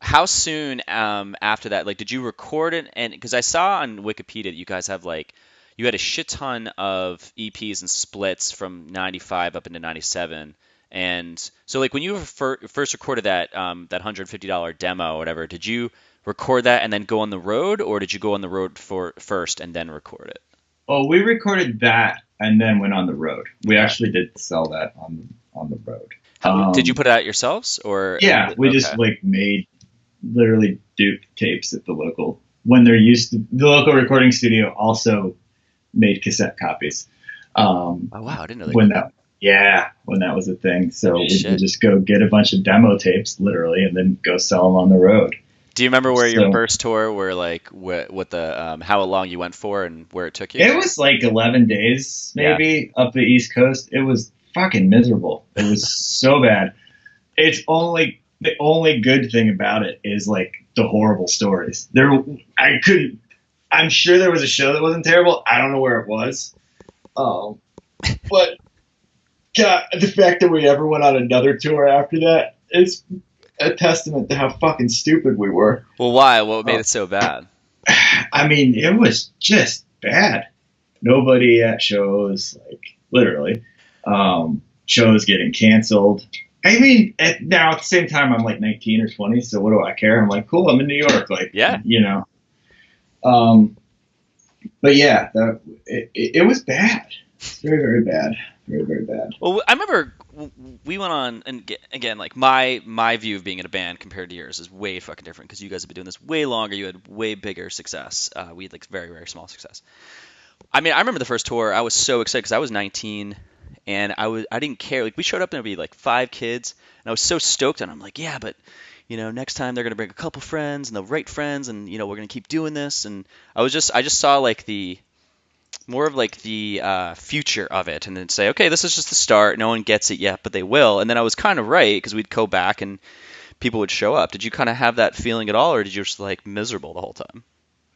How soon after that? Like, did you record it? And because I saw on Wikipedia that you guys have like you had a shit ton of EPs and splits from '95 up into '97. And so, like, when you first recorded that $150 demo or whatever, did you record that and then go on the road, or did you go on the road first and then record it? Oh, we recorded that and then went on the road. We actually did sell that on the road. Did you put it out yourselves, or? Yeah, we just like made literally dupe tapes at the local. When they're used to the local recording studio, also made cassette copies. Oh wow, I didn't know that. When that was a thing. So we would just go get a bunch of demo tapes, literally, and then go sell them on the road. Do you remember where your first tour, where like what the how long you went for and where it took you? It was like 11 days, maybe, up the East Coast. It was fucking miserable. It was so bad. The only good thing about it is like the horrible stories. I'm sure there was a show that wasn't terrible. I don't know where it was. But God, the fact that we ever went on another tour after that is a testament to how fucking stupid we were. Well, why? What made it so bad? I mean, it was just bad. Nobody at shows, like literally. Shows getting canceled. I mean, now at the same time, I'm like 19 or 20, so what do I care? I'm like, cool, I'm in New York, like, you know. But yeah, it was bad. It's very, very bad. Very, very bad. Well, I remember we went on, and again, like my view of being in a band compared to yours is way fucking different because you guys have been doing this way longer. You had way bigger success. We had like very, very small success. I mean, I remember the first tour. I was so excited because I was 19, and I didn't care. Like we showed up and there'd be like 5 kids, and I was so stoked. And I'm like, yeah, but you know, next time they're gonna bring a couple friends and they'll write friends, and you know, we're gonna keep doing this. And I just saw like the more of like the future of it, and then say, okay, this is just the start. No one gets it yet, but they will. And then I was kind of right because we'd go back and people would show up. Did you kind of have that feeling at all, or did you just like miserable the whole time?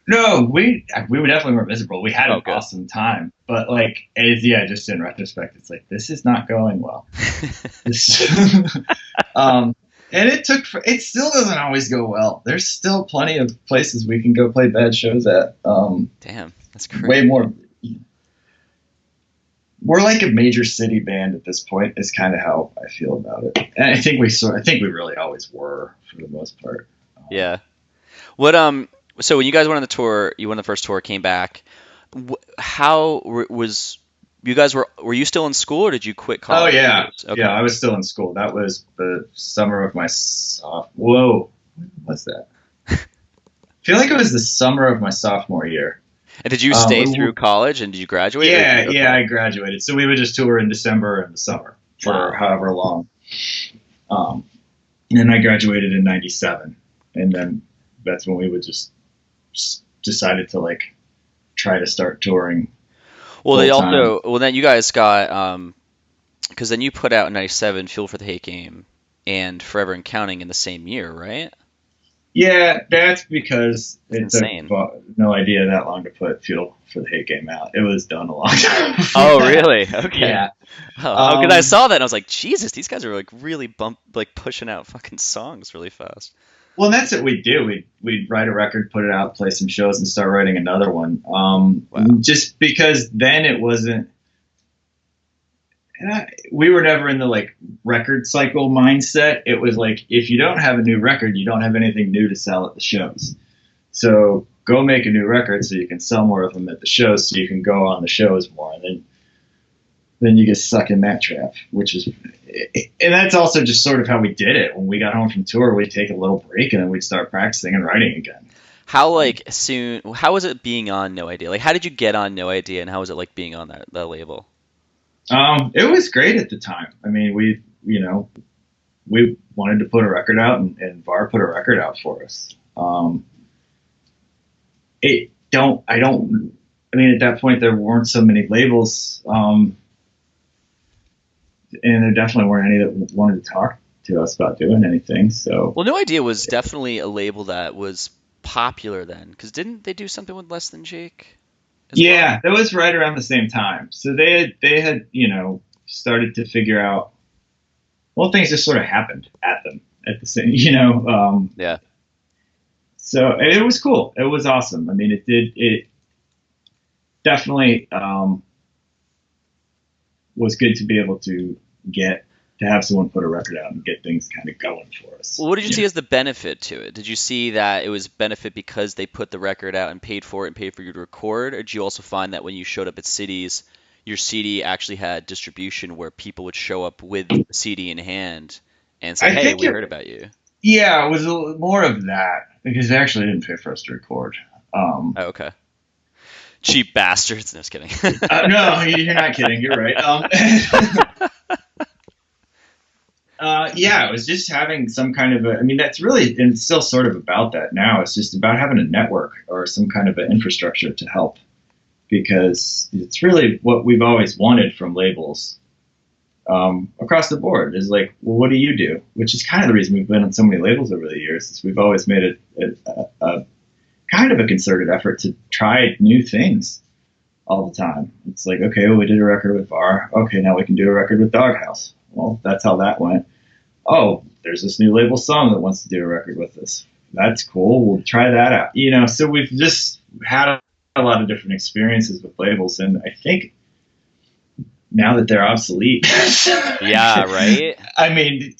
No, we definitely weren't miserable. We had an awesome time, but like, just in retrospect, it's like this is not going well. And it still doesn't always go well. There's still plenty of places we can go play bad shows at. Damn, that's crazy. Way more. we're like a major city band at this point. Is kind of how I feel about it, and I think we really always were for the most part. Yeah. What so when you guys went on the tour, you went on the first tour, came back. How was you guys were you still in school or did you quit Oh college? yeah, Okay. yeah. I was still in school. That was the summer of my Whoa, what's that? I feel like it was the summer of my sophomore year. And did you stay through college and did you graduate or did Yeah, you, yeah. okay. I graduated, so we would just tour in December and the summer for Wow. however long. Um, and I graduated in '97, and then that's when we would just decided to like try to start touring Well, full they time. also well then you guys got because then you put out in '97 Fuel for the Hate Game and Forever and Counting in the same year, right? Yeah, that's because It's it took insane. no idea that long to put Fuel for the Hate Game out. It was done a long time before Oh, that. really? Okay. Yeah. Oh, because I saw that and I was like, Jesus, these guys are like really like pushing out fucking songs really fast. Well, and that's what we do. We'd write a record, put it out, play some shows, and start writing another one. Wow. Just because then it wasn't. We were never in the like record cycle mindset. It was like if you don't have a new record, you don't have anything new to sell at the shows. So go make a new record so you can sell more of them at the shows, so you can go on the shows more, and then you get stuck in that trap. And that's also just sort of how we did it. When we got home from tour, we'd take a little break and then we'd start practicing and writing again. How was it being on No Idea? Like, how did you get on No Idea and how was it like being on that label? It was great at the time. I mean, we wanted to put a record out, and VAR put a record out for us. I mean, at that point, there weren't so many labels, and there definitely weren't any that wanted to talk to us about doing anything. So, Well, No Idea was definitely a label that was popular then, because didn't they do something with Less Than Jake as well? yeah, that was right around the same time. So they had started to figure out. Well, things just sort of happened at them at the same, Yeah. So it was cool. It was awesome. I mean, it definitely was good to be able to have someone put a record out and get things kind of going for us. Well, what did you see as the benefit to it? Did you see that it was benefit because they put the record out and paid for it and paid for you to record? Or did you also find that when you showed up at cities, your CD actually had distribution where people would show up with the CD in hand and say, I "Hey, think we heard about you." yeah, it was more of that because they actually didn't pay for us to record. Oh, okay. Cheap bastards. No, just kidding. No, you're not kidding. You're right. Yeah, it was just having some kind of I mean, that's really, and it's still sort of about that now. It's just about having a network or some kind of an infrastructure to help, because it's really what we've always wanted from labels across the board is like, well, what do you do? Which is kind of the reason we've been on so many labels over the years. Is we've always made a kind of a concerted effort to try new things all the time. It's like, okay, well, we did a record with VAR. Okay, now we can do a record with Doghouse. Well, that's how that went. Oh, there's this new label song that wants to do a record with us. That's cool. We'll try that out. So we've just had a lot of different experiences with labels, and I think now that they're obsolete. Yeah, right? I mean,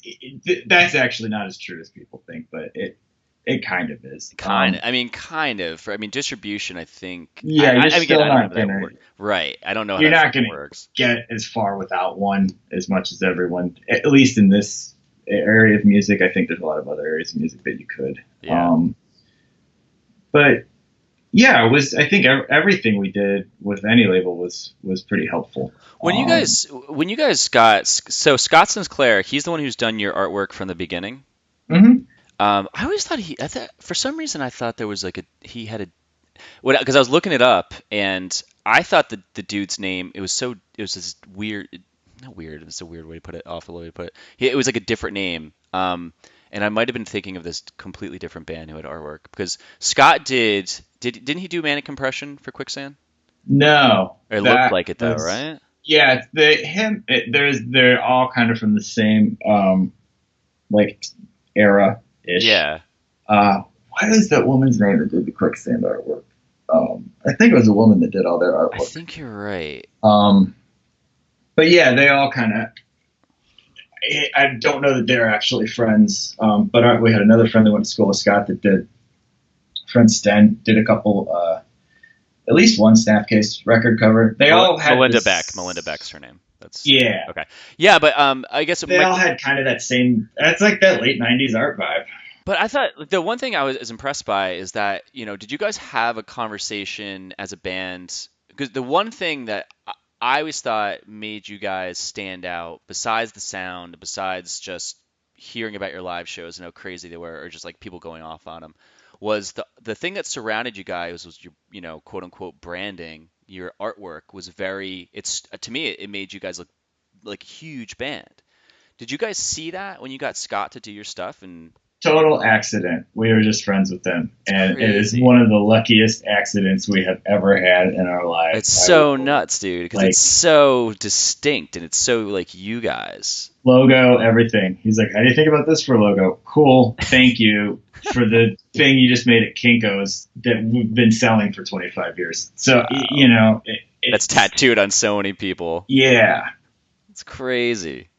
that's actually not as true as people think, but it kind of is. Kind of. I mean, kind of. I mean, distribution, I think. Yeah, you're Again, still I don't know not how that gonna. works. Right. I don't know how You're that not fucking gonna works. get as far without one as much as everyone. At least in this area of music, I think there's a lot of other areas of music that you could. Yeah. But yeah, it was. I think everything we did with any label was pretty helpful. When you guys got so Scott Sinclair, he's the one who's done your artwork from the beginning. Mm-hmm. I always thought for some reason I thought there was like he had a because I was looking it up and I thought the dude's name it was this weird, not weird, it's a weird way to put it, awful way to put it. It was like a different name. And I might have been thinking of this completely different band who had artwork because Scott didn't he do Manic Compression for Quicksand? No, Or it looked like it though, right? Yeah, they're all kind of from the same like era ish. Yeah. What is that woman's name that did the Quicksand artwork? I think it was a woman that did all their I artwork. think you're right. But yeah, they all kind of. I don't know that they're actually friends, but we had another friend that went to school with Scott that did. Friend Sten did a couple, at least one Snapcase record cover. They all had Melinda Beck. Melinda Beck's her name. That's yeah. Okay. Yeah, but I guess they all had kind of that same. That's like that late '90s art vibe. But I thought the one thing I was impressed by is that, did you guys have a conversation as a band? Because the one thing that I always thought made you guys stand out, besides the sound, besides just hearing about your live shows and how crazy they were, or just like people going off on them, was the thing that surrounded you guys was your, quote unquote branding. Your artwork was to me, it made you guys look like a huge band. Did you guys see that when you got Scott to do your stuff? And total accident. We were just friends with them, and it is one of the luckiest accidents we have ever had in our lives. It's so nuts, dude, because it's so distinct and it's so like you guys. Logo, everything. He's like, "How do you think about this for logo?" Cool, thank you for the thing you just made at Kinko's that we've been selling for 25 years. So wow. That's tattooed on so many people. Yeah, it's crazy.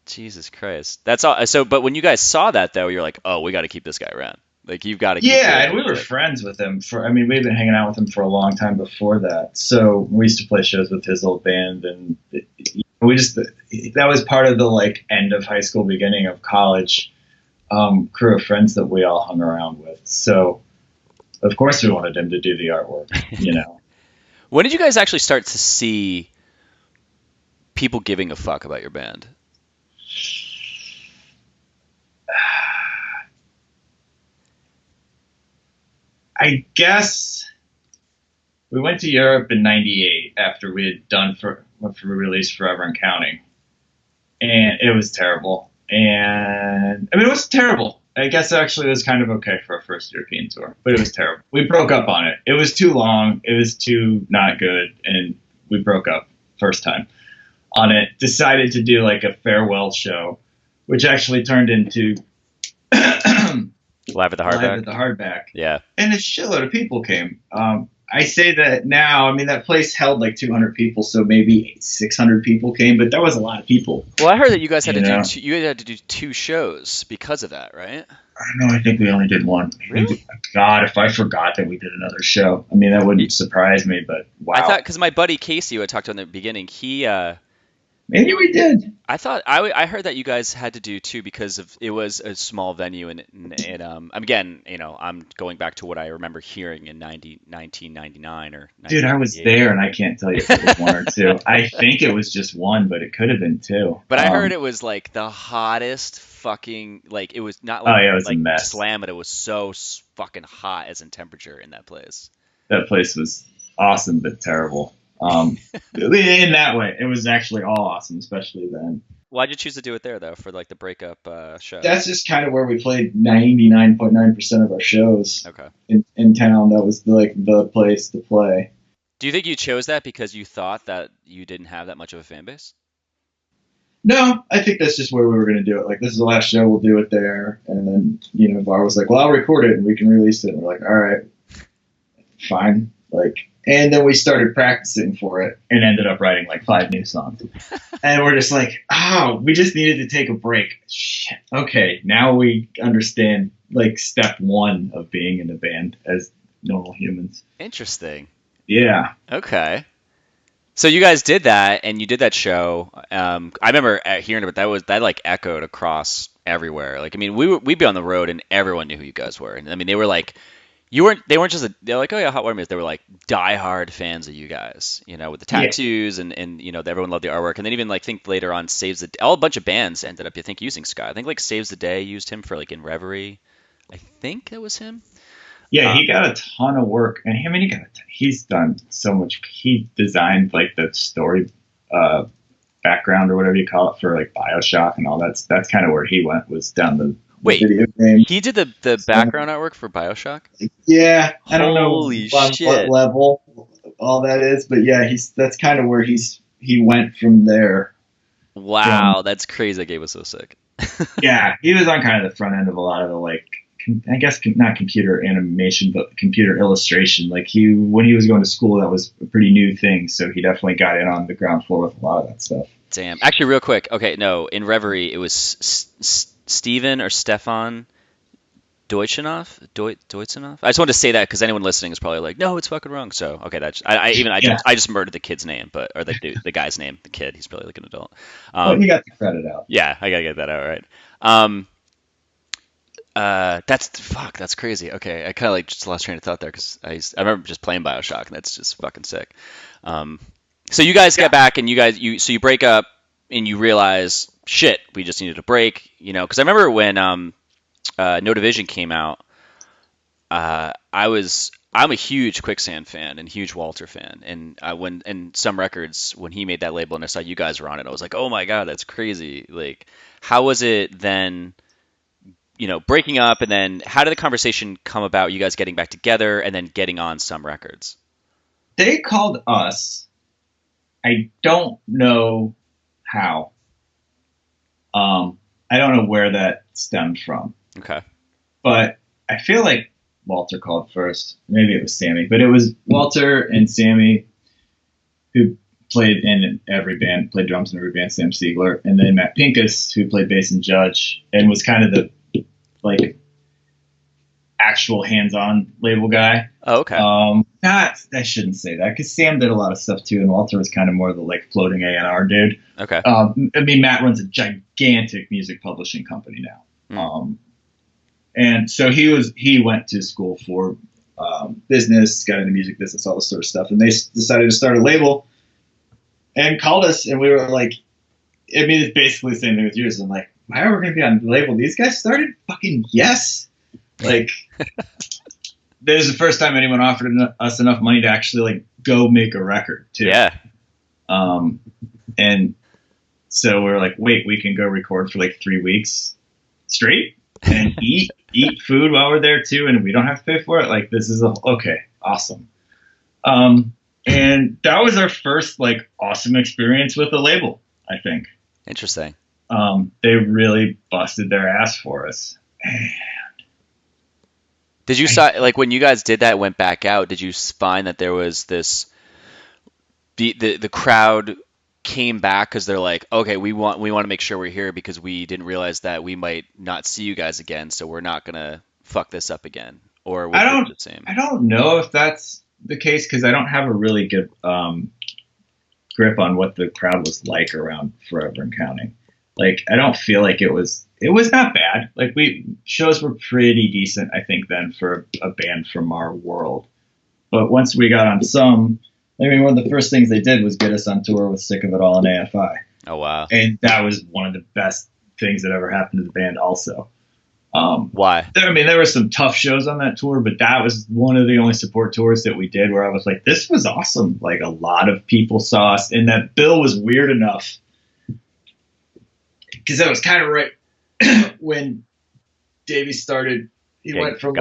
Jesus Christ. That's all. So, but when you guys saw that though, you're like, oh, we got to keep this guy around. Like, you've got to keep yeah, and we were friends with him we've been hanging out with him for a long time before that. So we used to play shows with his old band, and that was part of the like end of high school, beginning of college crew of friends that we all hung around with. So of course we wanted him to do the artwork, When did you guys actually start to see people giving a fuck about your band? I guess we went to Europe in '98 after we had released Forever and Counting, and it was terrible. And I mean, it was terrible. I guess actually it was kind of okay for our first European tour, but it was terrible. We broke up on it. It was too long. It was too not good, and we broke up first time on it. Decided to do like a farewell show, which actually turned into Live at the Hardback. Live at the Hardback. Yeah. And a shitload of people came. I say that now, I mean, that place held like 200 people, so maybe 600 people came, but that was a lot of people. Well, I heard that you guys had to do two shows because of that, right? No, I think we only did one. Really? God, if I forgot that we did another show. I mean, that wouldn't surprise me, but wow. I thought, because my buddy Casey, who I talked to in the beginning, maybe we did. I heard that you guys had to do two because it was a small venue, and again, I'm going back to what I remember hearing in 1999 or. Dude, I was there, and I can't tell you if it was one or two. I think it was just one, but it could have been two. But I heard it was like the hottest fucking, like, it was not like, it was like a mess. Slam, but it was so fucking hot as in temperature in that place. That place was awesome, but terrible. In that way, it was actually all awesome, especially then. Why'd you choose to do it there, though, for like the breakup show? That's just kind of where we played 99.9% of our shows. Okay. In town, that was the place to play. Do you think you chose that because you thought that you didn't have that much of a fan base? No, I think that's just where we were going to do it. Like, this is the last show, we'll do it there. And then, Bar was like, well, I'll record it and we can release it. And we're like, all right, fine. And then we started practicing for it and ended up writing like 5 new songs. And we're just like, we just needed to take a break. Shit. Okay, now we understand like step 1 of being in a band as normal humans. Interesting. Yeah. Okay. So you guys did that, and you did that show. I remember hearing about that like echoed across everywhere. Like, I mean, we'd be on the road and everyone knew who you guys were. And I mean, they were like, they weren't just they're like, oh yeah, Hot Water Music. They were like diehard fans of you guys, with the tattoos and everyone loved the artwork. And then even like think later on, a bunch of bands ended up using Scott. I think like Saves the Day used him for like In Reverie. I think that was him. Yeah, he got a ton of work, and he's done so much. He designed like the story background or whatever you call it for like BioShock and all that. That's kind of where he went, was down the video game. He did the background artwork for BioShock? Yeah, I don't know what level all that is, but yeah, that's kind of where he went from there. Wow, that's crazy. That game was so sick. Yeah, he was on kind of the front end of a lot of the like I guess not computer animation, but computer illustration. Like when he was going to school, that was a pretty new thing. So he definitely got in on the ground floor with a lot of that stuff. Damn. Actually, real quick. Okay, no, in Reverie, it was Steven or Stefan Deutschenoff. I just wanted to say that because anyone listening is probably like, no, it's fucking wrong. So okay, I just murdered the kid's name, or the guy's name, the kid. He's probably like an adult. But you got the credit out. Yeah, I gotta get that out right. That's crazy. Okay, I kind of like just lost train of thought there because I remember just playing BioShock and that's just fucking sick. So you guys get back and you break up and you realize shit, we just needed a break, because I remember when No Division came out, I'm a huge Quicksand fan and huge Walter fan, and when Some Records, when he made that label and I saw you guys were on it, I was like, oh my god, that's crazy. Like, how was it then? Breaking up, and then how did the conversation come about? You guys getting back together and then getting on Some Records. They called us. I don't know how. I don't know where that stemmed from. Okay. But I feel like Walter called first. Maybe it was Sammy, but it was Walter and Sammy who played in every band, played drums in every band, Sam Siegler, and then Matt Pincus, who played bass and Judge, and was kind of the actual hands-on label guy. Oh, okay. I shouldn't say that because Sam did a lot of stuff too, and Walter was kind of more the floating A&R dude. Okay. Matt runs a gigantic music publishing company now. And so he went to school for business, got into music business, all this sort of stuff, and they decided to start a label and called us, and we were like, it's basically the same thing with yours. I'm like, why are we going to be on the label? These guys started? Fucking yes. This is the first time anyone offered us enough money to actually go make a record too. Yeah. And so we were like, wait, we can go record for 3 weeks straight and eat food while we're there too, and we don't have to pay for it. This is okay, awesome. And that was our first awesome experience with a label, I think. Interesting. They really busted their ass for us. Did you when you guys did that, went back out, did you find that there was this, the crowd came back because they're like, okay, we want to make sure we're here because we didn't realize that we might not see you guys again, so we're not gonna fuck this up again? Or was it the same? I don't know if that's the case because I don't have a really good grip on what the crowd was like around Forever and Counting. I don't feel like it was not bad. Shows were pretty decent, I think, then for a band from our world. But once we got on Some, one of the first things they did was get us on tour with Sick of It All and AFI. Oh, wow. And that was one of the best things that ever happened to the band also. Why? There were some tough shows on that tour, but that was one of the only support tours that we did where I was like, this was awesome. A lot of people saw us, and that bill was weird enough because that was kind of right when Davey started. He went from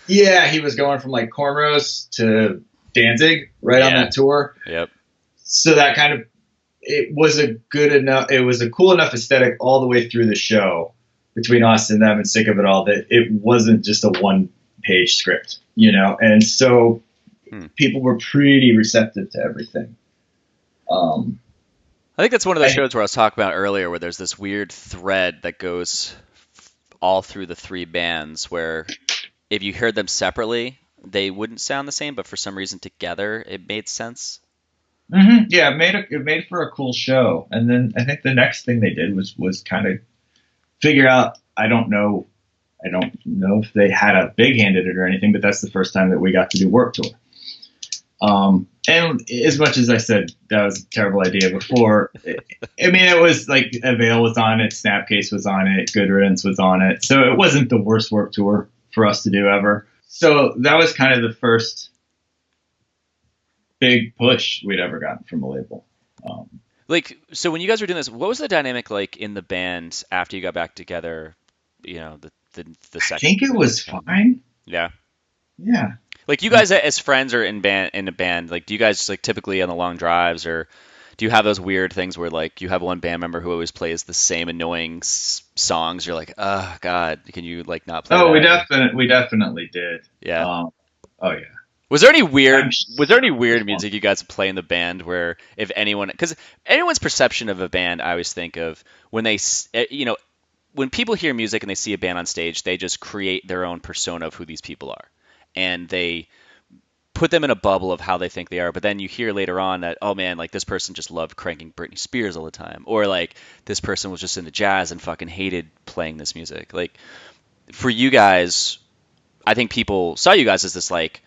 he was going from Cornrows to Danzig right on that tour. Yep. So that it was a cool enough aesthetic all the way through the show between us and them and Sick of It All that it wasn't just a one-page script, and so people were pretty receptive to everything. I think that's one of the shows where I was talking about earlier, where there's this weird thread that goes all through the three bands, where if you heard them separately, they wouldn't sound the same, but for some reason together, it made sense. Mm-hmm. Yeah, it made for a cool show. And then I think the next thing they did was kind of figure out. I don't know if they had a big hand in it or anything, but that's the first time that we got to do Warped Tour. And as much as I said that was a terrible idea before, it was Avail was on it, Snapcase was on it, Good Riddance was on it. So it wasn't the worst Warped Tour for us to do ever. So that was kind of the first big push we'd ever gotten from a label. So when you guys were doing this, what was the dynamic like in the band after you got back together? The second. I think it was fine. Yeah. Yeah. You guys as friends or in a band, do you guys typically on the long drives, or Do you have those weird things where like you have one band member who always plays the same annoying songs? You're like, oh God, can you like not play Oh, that? we definitely did. Yeah. Oh yeah. Was there any I'm weird music you guys play in the band where if anyone, because anyone's perception of a band, I always think of when when people hear music and they see a band on stage, they just create their own persona of who these people are, and they put them in a bubble of how they think they are. But then you hear later on that, oh man, like this person just loved cranking Britney Spears all the time, or like this person was just into jazz and fucking hated playing this music. Like for you guys, I think people saw you guys as this like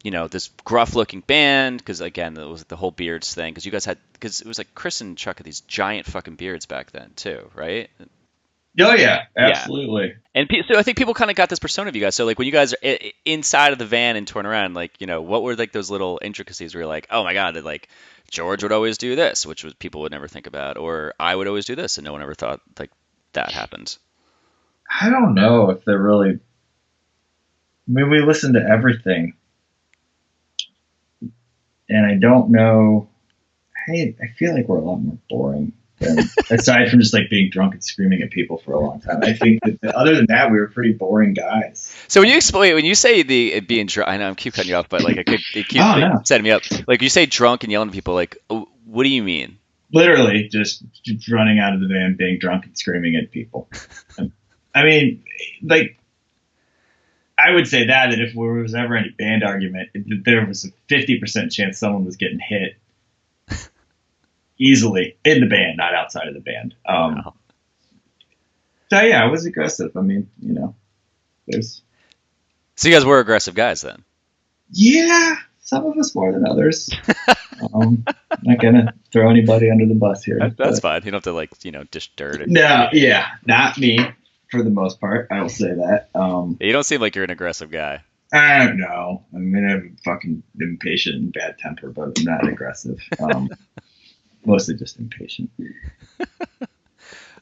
this gruff looking band, because again, it was the whole beards thing, because you guys because it was like Chris and Chuck had these giant fucking beards back then too, right? Oh yeah, Yeah. absolutely. And so I think people kind of got this persona of you guys. So like when you guys are inside of the van and touring around, like what were like those little intricacies where you're like, oh my god, that like George would always do this, which was people would never think about, or I would always do this, and no one ever thought like that happened. I don't know if they're really. I mean, we listen to everything, and I don't know. I feel like we're a lot more boring than, aside from just like being drunk and screaming at people for a long time. I think that other than that, we were pretty boring guys. So when you say the it being drunk, I know I keep cutting you off, but like it keeps no. setting me up. Like you say drunk and yelling at people, like what do you mean? Literally, just running out of the van, being drunk and screaming at people. I mean, like, I would say that if there was ever any band argument, there was a 50% chance someone was getting hit easily in the band, not outside of the band. Wow. So yeah, I was aggressive. I mean, there's. So you guys were aggressive guys then? Yeah, some of us more than others. I'm not gonna throw anybody under the bus here. That's fine. You don't have to like dish dirt. No, yeah, not me for the most part. I will say that. You don't seem like you're an aggressive guy. I don't know. I mean, I'm fucking impatient and bad temper, but I'm not aggressive. Mostly just impatient.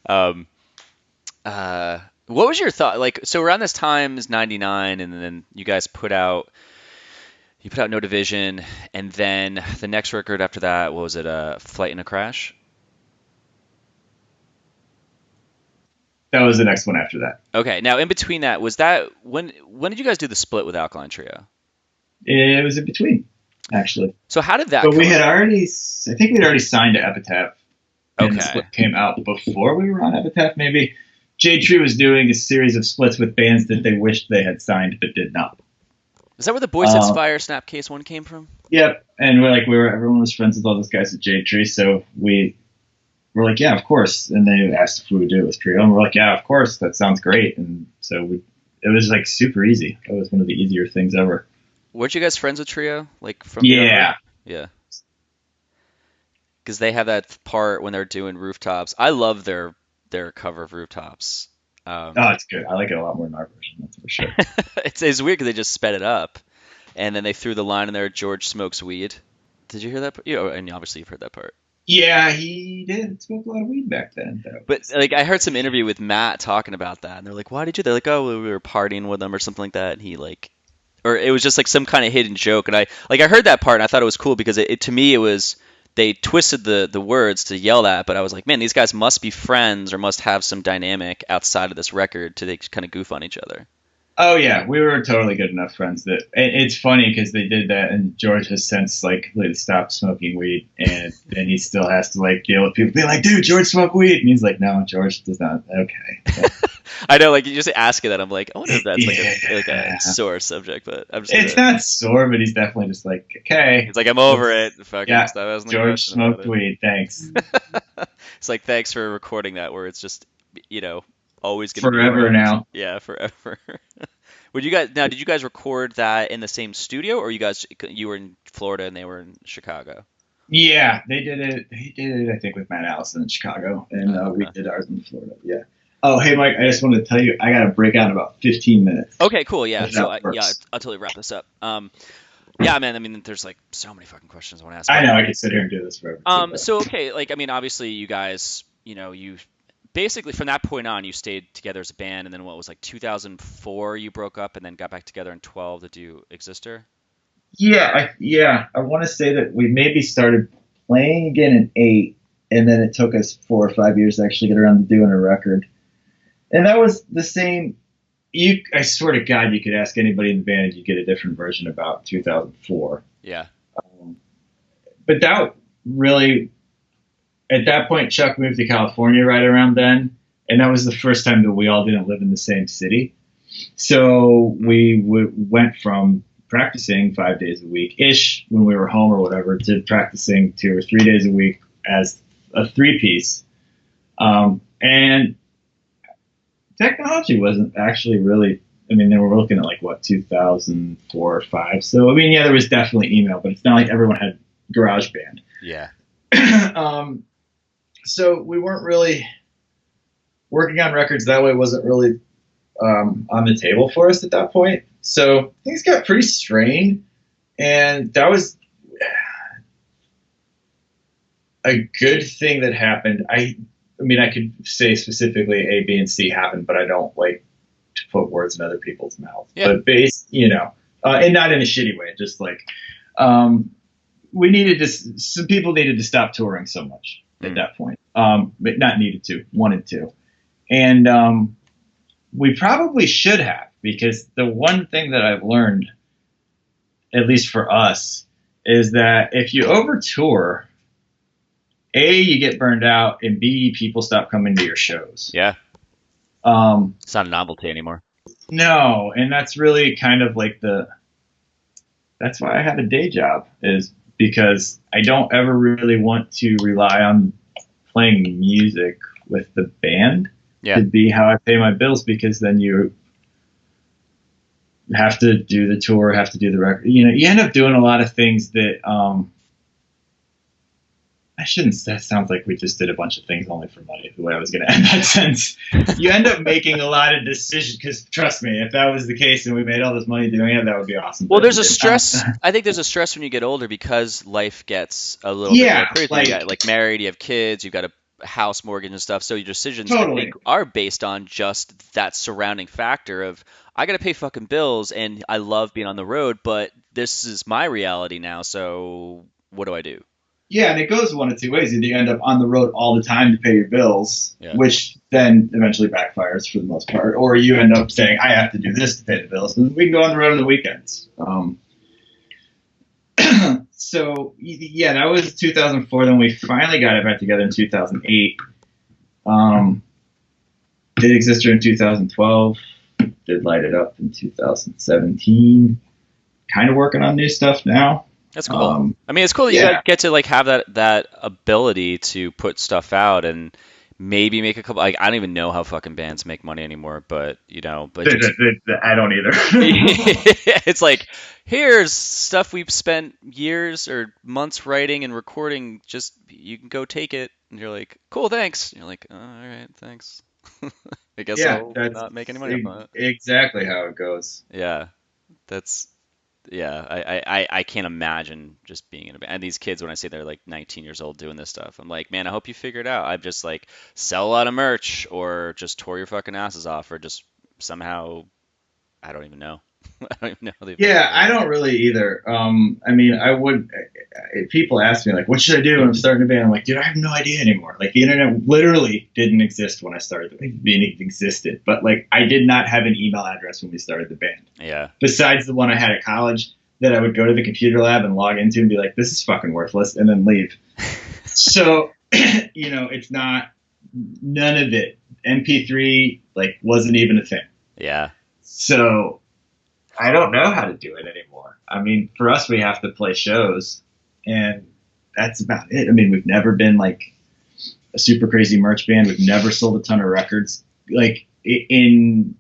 What was your thought? Like, so around this time is '99, and then you guys put out No Division, and then the next record after that, what was it? Flight in a Crash. That was the next one after that. Okay. Now, in between that, was that when did you guys do the split with Alkaline Trio? It was in between, actually. So how did that? But I think we'd already signed to Epitaph. And the Okay. split came out before we were on Epitaph, maybe. J Tree was doing a series of splits with bands that they wished they had signed but did not. Is that where the Boys Hits Fire Snapcase one came from? Yep. And everyone was friends with all those guys at J Tree, so we're like, yeah, of course. And they asked if we would do it with Trio, and we're like, yeah, of course. That sounds great. And so it was like super easy. It was one of the easier things ever. Weren't you guys friends with Trio? Like from Yeah. Yeah. Because they have that part when they're doing Rooftops. I love their cover of Rooftops. Oh, it's good. I like it a lot more than our version, that's for sure. It's weird because they just sped it up, and then they threw the line in there, George smokes weed. Did you hear that part? And obviously you've heard that part. Yeah, he did smoke a lot of weed back then. But like I heard some interview with Matt talking about that, and they're like, "Why did you?" They're like, "Oh, we were partying with him or something like that." And he like, or it was just like some kind of hidden joke. And I heard that part, and I thought it was cool because it to me it was they twisted the words to yell that, but I was like, man, these guys must be friends or must have some dynamic outside of this record to kind of goof on each other. Oh yeah, we were totally good enough friends that it's funny because they did that, and George has since like completely stopped smoking weed, and he still has to like deal with people being like, "Dude, George smoked weed," and he's like, "No, George does not." Okay. I know, like you just ask it, that I'm like, I wonder if that's like a sore subject, but I'm just. It's not sore, but he's definitely just like, okay. He's like, I'm over it. Fucking yeah, George smoked weed. Thanks. It's like, thanks for recording that, where it's just always gonna forever be now. Yeah, forever. Did you guys record that in the same studio, or you were in Florida and they were in Chicago? Yeah, they did it. He did it, I think, with Matt Allison in Chicago, and okay. We did ours in Florida. Yeah. Oh, hey, Mike, I just wanted to tell you, I got to break out in about 15 minutes. Okay, cool. Yeah. So I'll totally wrap this up. Yeah, man. I mean, there's like so many fucking questions I want to ask. I know. I could sit here and do this forever. So okay, like I mean, obviously, you guys, you basically from that point on, you stayed together as a band, and then what was like 2004, you broke up, and then got back together in 12 to do Exister. Yeah. I want to say that we maybe started playing again in 8, and then it took us 4 or 5 years to actually get around to doing a record. And that was the same. I swear to God, you could ask anybody in the band, and you get a different version about 2004. Yeah. But that really, at that point, Chuck moved to California right around then, and that was the first time that we all didn't live in the same city. So we went from practicing 5 days a week-ish when we were home or whatever to practicing 2 or 3 days a week as a 3-piece. And technology wasn't actually really, I mean, they were looking at like, 2004 or 5. So, I mean, yeah, there was definitely email, but it's not like everyone had GarageBand. Yeah. So we weren't really working on records that way. Wasn't really on the table for us at that point. So things got pretty strained, and that was a good thing that happened. I mean, I could say specifically A, B, and C happened, but I don't like to put words in other people's mouths. Yeah. But and not in a shitty way, just like, some people needed to stop touring so much at that point. But not needed to, wanted to. And we probably should have, because the one thing that I've learned, at least for us, is that if you over tour, A, you get burned out, and B, people stop coming to your shows. Yeah. It's not a novelty anymore. No, and that's really kind of like that's why I have a day job, is because I don't ever really want to rely on playing music with the band to be how I pay my bills, because then you have to do the tour, have to do the record. You end up doing a lot of things that that sounds like we just did a bunch of things only for money, the way I was going to end that sentence. You end up making a lot of decisions, because trust me, if that was the case and we made all this money doing it, that would be awesome. Well, there's a stress. I think there's a stress when you get older, because life gets a little bit more crazy. You got, like, married, you have kids, you've got a house mortgage and stuff. So your decisions I think are based on just that surrounding factor of, I got to pay fucking bills and I love being on the road, but this is my reality now. So what do I do? Yeah, and it goes one of two ways. Either you end up on the road all the time to pay your bills, which then eventually backfires for the most part, or you end up saying, I have to do this to pay the bills, and we can go on the road on the weekends. So, yeah, that was 2004. Then we finally got it back together in 2008. Did Exister in 2012. Did Light It Up in 2017. Kind of working on new stuff now. That's cool. I mean, it's cool that you guys get to like have that ability to put stuff out and maybe make a couple. Like, I don't even know how fucking bands make money anymore, but I don't either. It's like, here's stuff we've spent years or months writing and recording. Just you can go take it, and you're like, cool, thanks. And you're like, oh, all right, thanks. I guess I'll not make any money on it. Exactly how it goes. Yeah, I can't imagine just being in a band. And these kids, when I say they're like 19 years old doing this stuff, I'm like, man, I hope you figure it out. I've just like sell a lot of merch or just tore your fucking asses off or just somehow, I don't even know. I don't even know. I don't really either. I mean, I would, people ask me like, what should I do when I'm starting a band? I'm like, dude, I have no idea anymore. Like, the internet literally didn't exist when I started. It existed, but like, I did not have an email address when we started the band. Yeah. Besides the one I had at college that I would go to the computer lab and log into and be like, this is fucking worthless, and then leave. So, it's not, none of it. MP3 like wasn't even a thing. Yeah. So I don't know how to do it anymore. I mean, for us, we have to play shows, and that's about it. I mean, we've never been like a super crazy merch band. We've never sold a ton of records, like in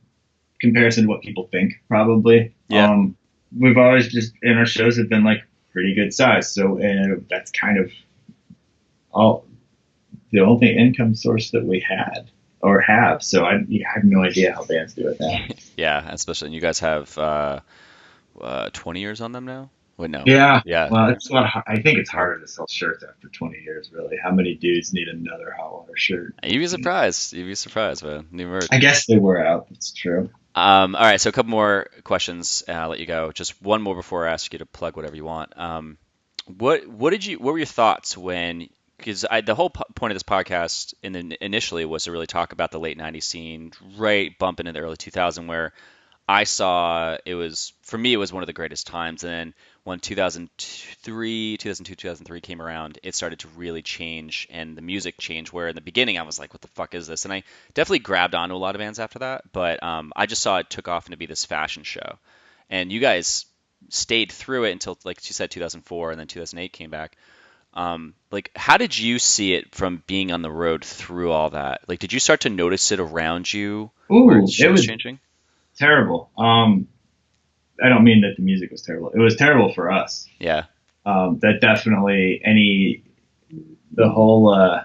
comparison to what people think, probably. Yeah. We've always just, and our shows have been like pretty good size. So that's kind of the only income source that we had. Or have. So I have no idea how bands do it now. Yeah, especially, and you guys have 20 years on them now? Wait, no. Yeah. Well, it's I think it's harder to sell shirts after 20 years, really. How many dudes need another hot water shirt? You'd be surprised. Man. New merch. I guess they were out. That's true. All right, so a couple more questions, and I'll let you go. Just one more before I ask you to plug whatever you want. What were your thoughts when, because the whole point of this podcast initially was to really talk about the late 90s scene, right bumping into the early 2000s, where I saw it was, for me, it was one of the greatest times. And then when 2002, 2003 came around, it started to really change and the music changed. Where in the beginning I was like, what the fuck is this? And I definitely grabbed onto a lot of bands after that. But I just saw it took off into be this fashion show. And you guys stayed through it until, like you said, 2004, and then 2008 came back. Like, how did you see it from being on the road through all that? Like, did you start to notice it around you where Ooh, shit it was was changing? terrible. I don't mean that the music was terrible. It was terrible for us. Yeah. That definitely the whole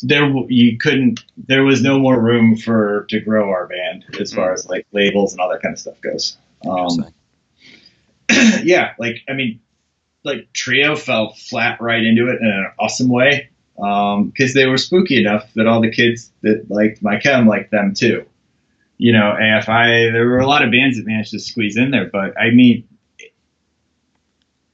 there was no more room to grow our band as far as like labels and all that kind of stuff goes. Yeah, like I mean, like Trio fell flat right into it in an awesome way because they were spooky enough that all the kids that liked My Chem liked them too. You know, AFI, there were a lot of bands that managed to squeeze in there, but I mean,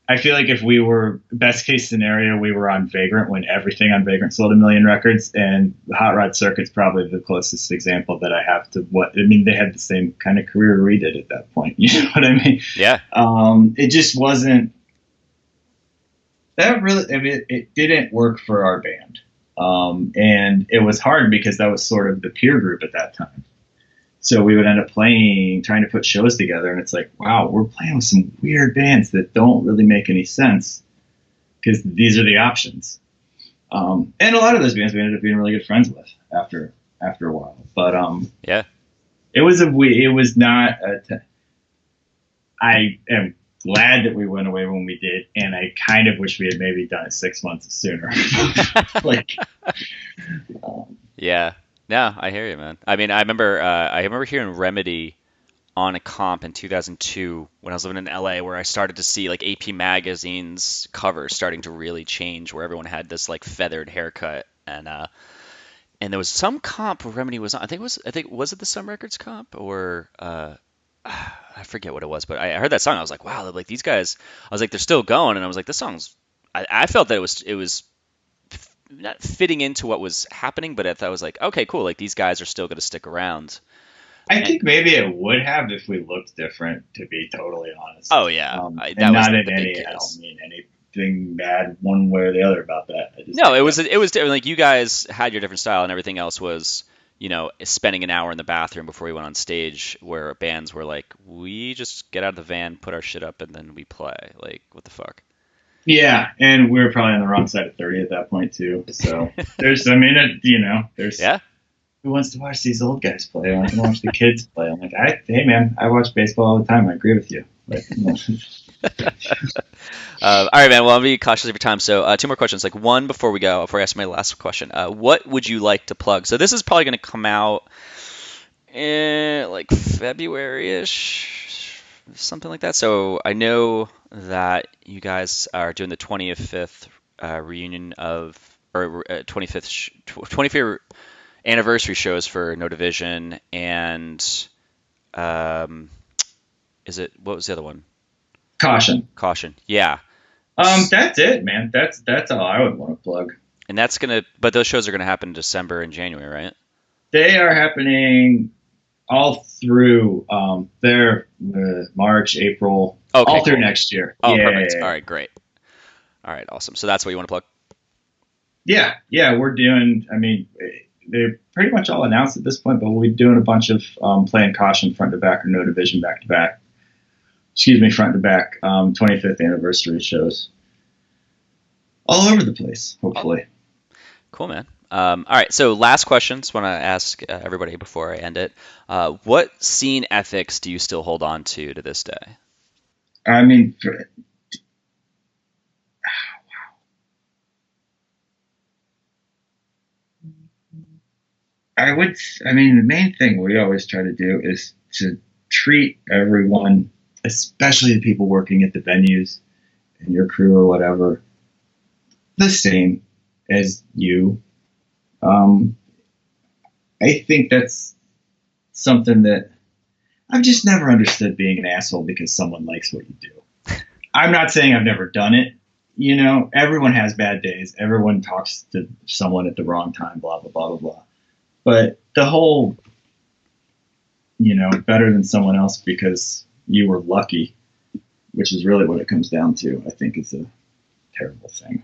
I feel like if we were best case scenario, we were on Vagrant when everything on Vagrant sold 1 million records, and the Hot Rod Circuit's probably the closest example that I have to what I mean. They had the same kind of career we did at that point. You know what I mean? Yeah. It just wasn't that really. I mean, it didn't work for our band, and it was hard because that was sort of the peer group at that time. So we would end up trying to put shows together, and it's like, wow, we're playing with some weird bands that don't really make any sense because these are the options. And a lot of those bands we ended up being really good friends with after a while. But Yeah. it was not. I am glad that we went away when we did, and I kind of wish we had maybe done it 6 months sooner. Like, Yeah. No, I hear you, man. I mean, I remember hearing Remedy on a comp in 2002 when I was living in LA, where I started to see like AP Magazine's covers starting to really change, where everyone had this like feathered haircut, and there was some comp where Remedy was on. I think was it the Sun Records comp, or I forget what it was, but I heard that song. I was like, wow, like these guys. I was like, they're still going, and I was like, this song's. I felt that it was not fitting into what was happening, but I was like, okay, cool. Like these guys are still going to stick around. I think maybe it would have if we looked different, to be totally honest. Oh yeah, and that was not in the any. big I case. don't mean anything bad one way or the other about that. I just No, think it was different. Like you guys had your different style, and everything else was, spending an hour in the bathroom before we went on stage. Where bands were like, we just get out of the van, put our shit up, and then we play. Like, what the fuck? Yeah, and we were probably on the wrong side of 30 at that point too. So there's, I mean, there's Yeah. who wants to watch these old guys play? I want to watch the kids play. I'm like, hey man, I watch baseball all the time. I agree with you. Like, All right, man. Well, I'll be cautious of your time. So, two more questions. Like one before I ask my last question. What would you like to plug? So this is probably going to come out in like February-ish, something like that. So I know that you guys are doing the 25th reunion or 25th anniversary shows for No Division, and what was the other one? Caution. Yeah. That's it, man. That's all I would want to plug. And but those shows are gonna happen in December and January, right? They are happening all through March, April, Okay, all through cool. next year. Oh, Yeah. perfect. All right, great. All right, awesome. So that's what you want to plug? Yeah, we're doing. I mean, they're pretty much all announced at this point, but we'll be doing a bunch of playing Caution front to back or No Division back to back. Excuse me, front to back 25th anniversary shows all over the place. Hopefully. Cool, man. All right, so last questions. Want to ask everybody before I end it. What scene ethics do you still hold on to this day? I mean, the main thing we always try to do is to treat everyone, especially the people working at the venues and your crew or whatever, the same as you. I think that's something that I've just never understood, being an asshole because someone likes what you do. I'm not saying I've never done it. You know, everyone has bad days. Everyone talks to someone at the wrong time, blah, blah, blah, blah, blah. But the whole, better than someone else because you were lucky, which is really what it comes down to, I think is a terrible thing.